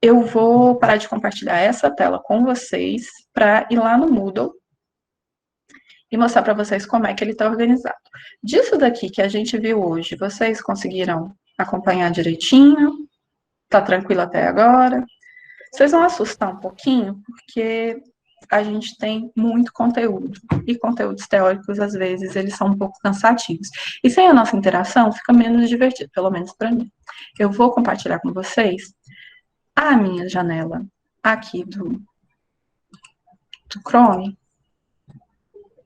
Eu vou parar de compartilhar essa tela com vocês para ir lá no Moodle e mostrar para vocês como é que ele está organizado. Disso daqui que a gente viu hoje, vocês conseguiram acompanhar direitinho? Tá tranquilo até agora? Vocês vão assustar um pouquinho, porque a gente tem muito conteúdo, e conteúdos teóricos, às vezes, eles são um pouco cansativos. E sem a nossa interação, fica menos divertido, pelo menos para mim. Eu vou compartilhar com vocês a minha janela aqui do Chrome.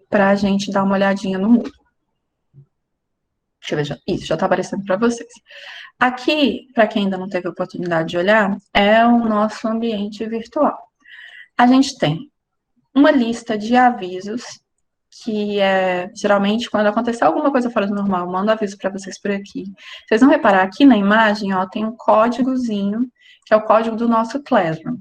para a gente dar uma olhadinha no Moodle. Deixa eu ver, isso já está aparecendo para vocês. Aqui, para quem ainda não teve oportunidade de olhar, é o nosso ambiente virtual. A gente tem uma lista de avisos, que é, geralmente, quando acontecer alguma coisa fora do normal, eu mando aviso para vocês por aqui. Vocês vão reparar aqui na imagem, ó, tem um códigozinho, que é o código do nosso Classroom.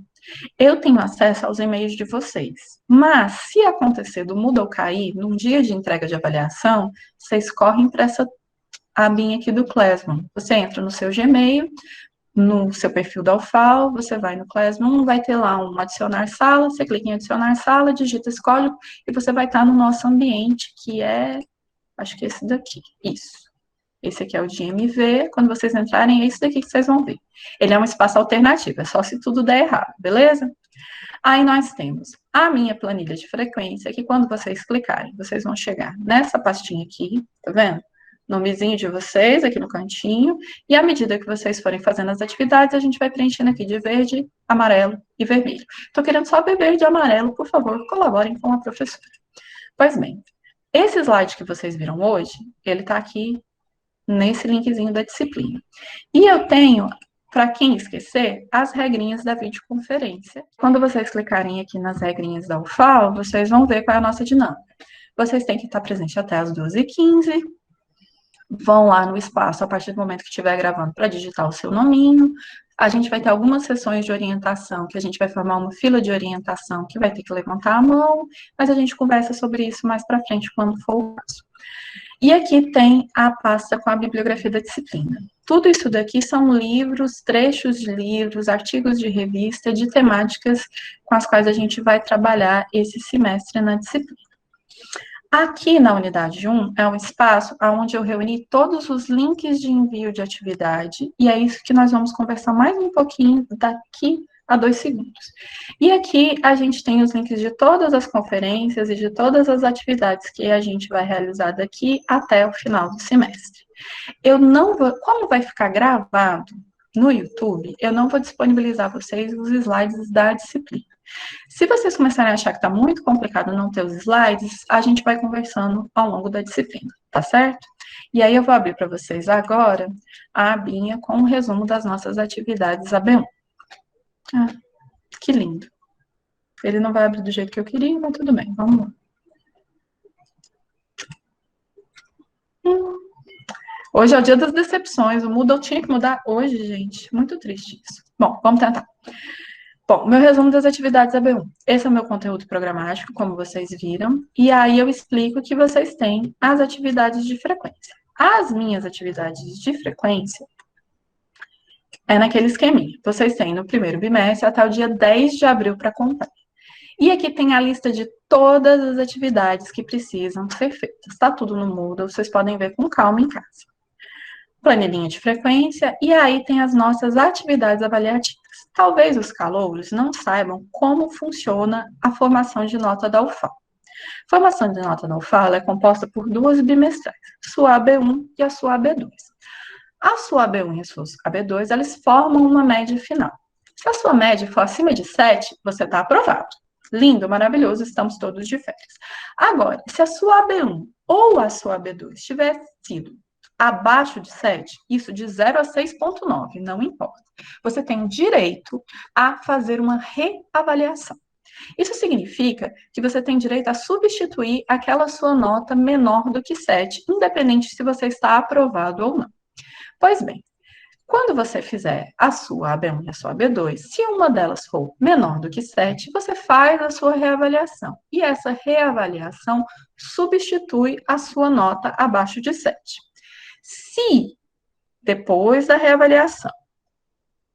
Eu tenho acesso aos e-mails de vocês, mas se acontecer do Moodle cair, num dia de entrega de avaliação, vocês correm para essa abinha aqui do Classroom. Você entra no seu Gmail, no seu perfil da UFAL, você vai no Classroom, vai ter lá um adicionar sala, você clica em adicionar sala, digita esse código e você vai estar no nosso ambiente, que é, acho que esse daqui, isso. Esse aqui é o de MV, quando vocês entrarem, é esse daqui que vocês vão ver. Ele é um espaço alternativo, é só se tudo der errado, beleza? Aí nós temos a minha planilha de frequência, que quando vocês clicarem, vocês vão chegar nessa pastinha aqui, tá vendo? Nomezinho de vocês aqui no cantinho, e à medida que vocês forem fazendo as atividades, a gente vai preenchendo aqui de verde, amarelo e vermelho. Tô querendo só ver verde e amarelo, por favor, colaborem com a professora. Pois bem, esse slide que vocês viram hoje, ele tá aqui nesse linkzinho da disciplina. E eu tenho, para quem esquecer, as regrinhas da videoconferência. Quando vocês clicarem aqui nas regrinhas da UFAL, vocês vão ver qual é a nossa dinâmica. Vocês têm que estar presente até as 12h15, vão lá no espaço a partir do momento que estiver gravando para digitar o seu nominho. A gente vai ter algumas sessões de orientação, que a gente vai formar uma fila de orientação, que vai ter que levantar a mão, mas a gente conversa sobre isso mais para frente, quando for o caso. E aqui tem a pasta com a bibliografia da disciplina. Tudo isso daqui são livros, trechos de livros, artigos de revista, de temáticas com as quais a gente vai trabalhar esse semestre na disciplina. Aqui na unidade 1 é um espaço onde eu reuni todos os links de envio de atividade, e é isso que nós vamos conversar mais um pouquinho daqui a 2 segundos. E aqui a gente tem os links de todas as conferências e de todas as atividades que a gente vai realizar daqui até o final do semestre. Eu não vou, como vai ficar gravado no YouTube, eu não vou disponibilizar para vocês os slides da disciplina. Se vocês começarem a achar que está muito complicado não ter os slides, a gente vai conversando ao longo da disciplina, tá certo? E aí eu vou abrir para vocês agora a abinha com um resumo das nossas atividades AB1. Ah, que lindo. Ele não vai abrir do jeito que eu queria, mas tudo bem, vamos lá. Hoje é o dia das decepções, o Moodle tinha que mudar hoje, gente. Muito triste isso. Bom, vamos tentar. Bom, meu resumo das atividades AB1. Esse é o meu conteúdo programático, como vocês viram, e aí eu explico que vocês têm as atividades de frequência. As minhas atividades de frequência é naquele esqueminha. Vocês têm no primeiro bimestre até o dia 10 de abril para contar. E aqui tem a lista de todas as atividades que precisam ser feitas. Está tudo no Moodle, vocês podem ver com calma em casa. Planilhinha de frequência, e aí tem as nossas atividades avaliativas. Talvez os calouros não saibam como funciona a formação de nota da UFAL. A formação de nota da UFAL é composta por 2 bimestrais, sua AB1 e a sua AB2. A sua AB1 e a sua AB2, elas formam uma média final. Se a sua média for acima de 7, você está aprovado. Lindo, maravilhoso, estamos todos de férias. Agora, se a sua AB1 ou a sua AB2 tiver sido abaixo de 7, isso de 0 a 6,9, não importa. Você tem direito a fazer uma reavaliação. Isso significa que você tem direito a substituir aquela sua nota menor do que 7, independente se você está aprovado ou não. Pois bem, quando você fizer a sua AB1 e a sua AB2, se uma delas for menor do que 7, você faz a sua reavaliação. E essa reavaliação substitui a sua nota abaixo de 7. Se, depois da reavaliação,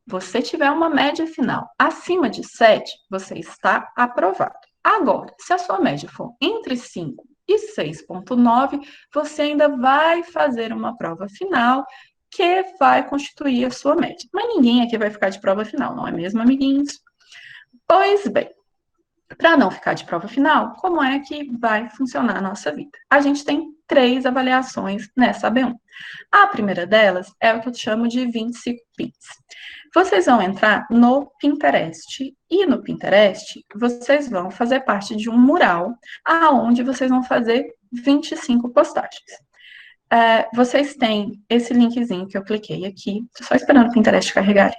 você tiver uma média final acima de 7, você está aprovado. Agora, se a sua média for entre 5 e 6,9, você ainda vai fazer uma prova final que vai constituir a sua média. Mas ninguém aqui vai ficar de prova final, não é mesmo, amiguinhos? Pois bem, para não ficar de prova final, como é que vai funcionar a nossa vida? A gente tem 3 avaliações nessa AB1. A primeira delas é o que eu chamo de 25 pins. Vocês vão entrar no Pinterest, e no Pinterest vocês vão fazer parte de um mural, aonde vocês vão fazer 25 postagens. Vocês têm esse linkzinho que eu cliquei aqui, tô só esperando o Pinterest carregar.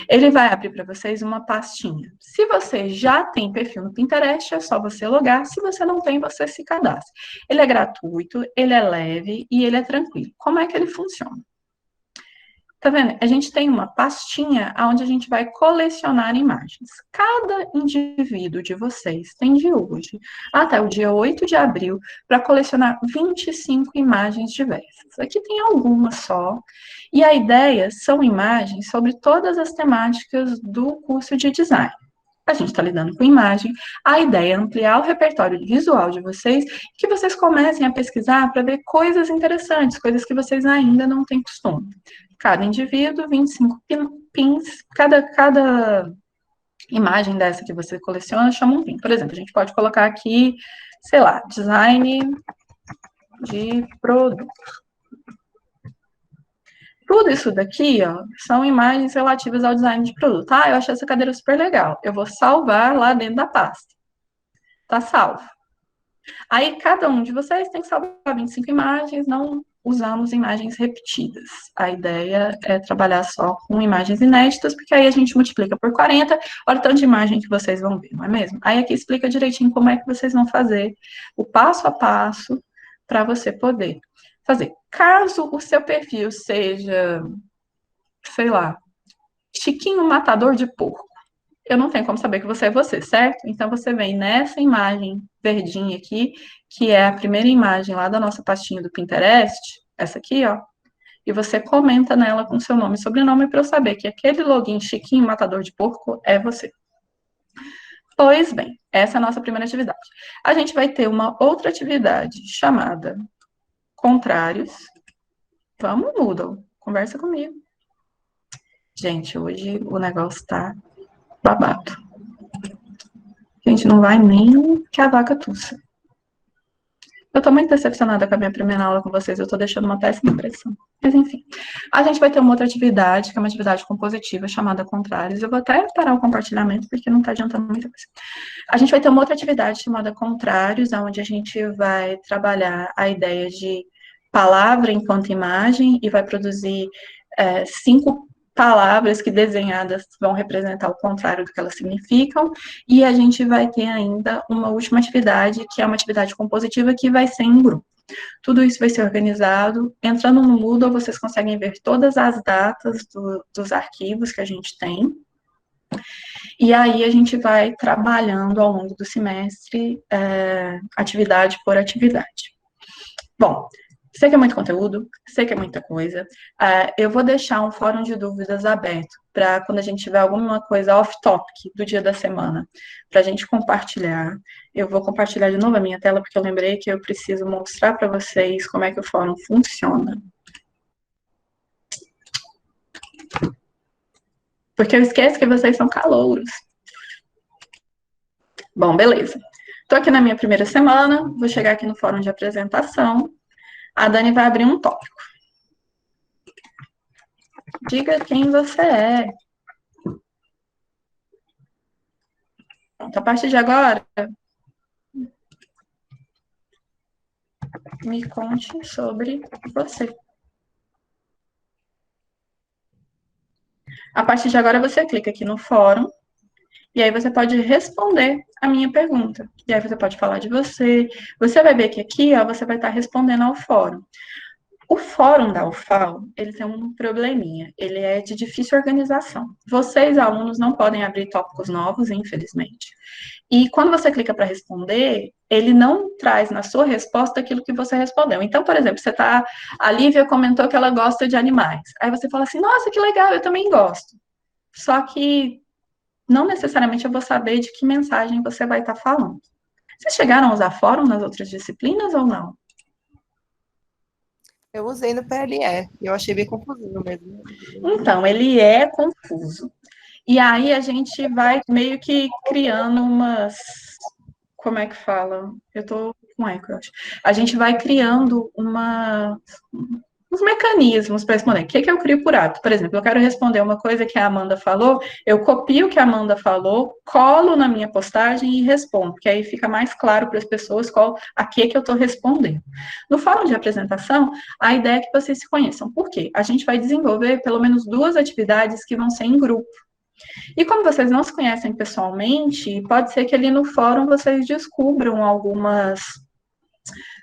Ele vai abrir para vocês uma pastinha. Se você já tem perfil no Pinterest, é só você logar. Se você não tem, você se cadastra. Ele é gratuito, ele é leve e ele é tranquilo. Como é que ele funciona? Tá vendo? A gente tem uma pastinha onde a gente vai colecionar imagens. Cada indivíduo de vocês tem de hoje até o dia 8 de abril para colecionar 25 imagens diversas. Aqui tem algumas só. E a ideia são imagens sobre todas as temáticas do curso de design. A gente está lidando com imagem, a ideia é ampliar o repertório visual de vocês, que vocês comecem a pesquisar para ver coisas interessantes, coisas que vocês ainda não têm costume. Cada indivíduo, 25 pins, cada imagem dessa que você coleciona chama um pin. Por exemplo, a gente pode colocar aqui, sei lá, design de produto. Tudo isso daqui, ó, são imagens relativas ao design de produto. Ah, eu achei essa cadeira super legal. Eu vou salvar lá dentro da pasta. Tá salvo. Aí, cada um de vocês tem que salvar 25 imagens, não usamos imagens repetidas. A ideia é trabalhar só com imagens inéditas, porque aí a gente multiplica por 40, olha o tanto de imagem que vocês vão ver, não é mesmo? Aí aqui explica direitinho como é que vocês vão fazer o passo a passo para você poder fazer. Caso o seu perfil seja, sei lá, Chiquinho Matador de Porco, eu não tenho como saber que você é você, certo? Então, você vem nessa imagem verdinha aqui, que é a primeira imagem lá da nossa pastinha do Pinterest, essa aqui, ó, e você comenta nela com seu nome e sobrenome para eu saber que aquele login Chiquinho Matador de Porco é você. Pois bem, essa é a nossa primeira atividade. A gente vai ter uma outra atividade chamada Contrários. Vamos, Moodle, conversa comigo. Gente, hoje o negócio tá babado. Gente, não vai nem que a vaca tussa. Eu tô muito decepcionada com a minha primeira aula com vocês, eu tô deixando uma péssima impressão. Mas enfim, a gente vai ter uma outra atividade, que é uma atividade compositiva, chamada Contrários. Eu vou até parar o compartilhamento, porque não tá adiantando muita coisa. A gente vai ter uma outra atividade chamada Contrários, onde a gente vai trabalhar a ideia de palavra enquanto imagem, e vai produzir 5 palavras que desenhadas vão representar o contrário do que elas significam, e a gente vai ter ainda uma última atividade, que é uma atividade compositiva, que vai ser em grupo. Tudo isso vai ser organizado. Entrando no Moodle, vocês conseguem ver todas as datas dos arquivos que a gente tem, e aí a gente vai trabalhando ao longo do semestre, atividade por atividade. Bom, sei que é muito conteúdo, sei que é muita coisa. Eu vou deixar um fórum de dúvidas aberto para quando a gente tiver alguma coisa off-topic do dia da semana, para a gente compartilhar. Eu vou compartilhar de novo a minha tela, porque eu lembrei que eu preciso mostrar para vocês como é que o fórum funciona. Porque eu esqueço que vocês são calouros. Bom, beleza. Estou aqui na minha primeira semana, vou chegar aqui no fórum de apresentação. A Dani vai abrir um tópico. Diga quem você é. Pronto, a partir de agora, me conte sobre você. A partir de agora, você clica aqui no fórum, e aí você pode responder a minha pergunta. E aí você pode falar de você. Você vai ver que aqui, ó, você vai estar respondendo ao fórum. O fórum da UFAL, ele tem um probleminha, ele é de difícil organização. Vocês, alunos, não podem abrir tópicos novos, infelizmente. E quando você clica para responder, ele não traz na sua resposta aquilo que você respondeu. Então, por exemplo, a Lívia comentou que ela gosta de animais. Aí você fala assim, nossa, que legal, eu também gosto. Só que não necessariamente eu vou saber de que mensagem você vai estar falando. Vocês chegaram a usar fórum nas outras disciplinas ou não? Eu usei no PLE, e eu achei bem confuso mesmo. Então, ele é confuso. E aí a gente vai meio que criando umas... Como é que fala? Eu tô com eco, eu acho. A gente vai criando os mecanismos para responder. O que eu crio por hábito? Por exemplo, eu quero responder uma coisa que a Amanda falou, eu copio o que a Amanda falou, colo na minha postagem e respondo, porque aí fica mais claro para as pessoas a que eu estou respondendo. No fórum de apresentação, a ideia é que vocês se conheçam. Por quê? A gente vai desenvolver pelo menos 2 atividades que vão ser em grupo. E como vocês não se conhecem pessoalmente, pode ser que ali no fórum vocês descubram algumas,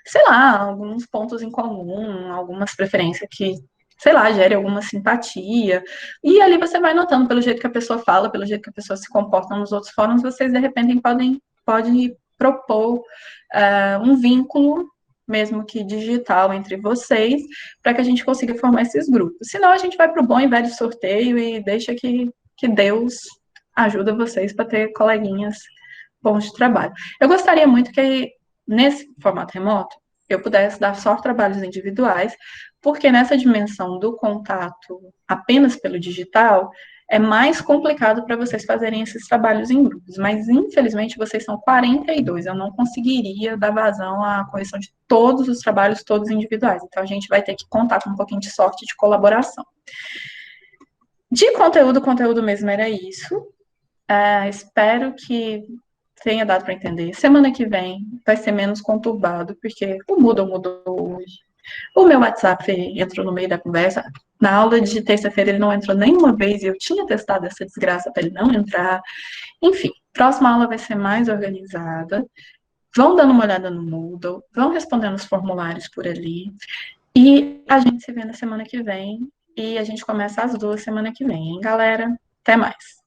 sei lá, alguns pontos em comum, algumas preferências que, sei lá, gere alguma simpatia. E ali você vai notando pelo jeito que a pessoa fala, pelo jeito que a pessoa se comporta nos outros fóruns, vocês de repente podem propor um vínculo, mesmo que digital, entre vocês, para que a gente consiga formar esses grupos. Senão a gente vai para o bom e velho sorteio e deixa que Deus ajuda vocês para ter coleguinhas bons de trabalho. Eu gostaria muito que, nesse formato remoto, eu pudesse dar só trabalhos individuais, porque nessa dimensão do contato apenas pelo digital, é mais complicado para vocês fazerem esses trabalhos em grupos. Mas, infelizmente, vocês são 42. Eu não conseguiria dar vazão à correção de todos os trabalhos, todos individuais. Então, a gente vai ter que contar com um pouquinho de sorte de colaboração. De conteúdo mesmo era isso. Espero que tenha dado para entender. Semana que vem vai ser menos conturbado, porque o Moodle mudou hoje. O meu WhatsApp entrou no meio da conversa. Na aula de terça-feira ele não entrou nenhuma vez e eu tinha testado essa desgraça para ele não entrar. Enfim, próxima aula vai ser mais organizada. Vão dando uma olhada no Moodle, vão respondendo os formulários por ali. E a gente se vê na semana que vem. E a gente começa às 2 semana que vem, hein, galera? Até mais.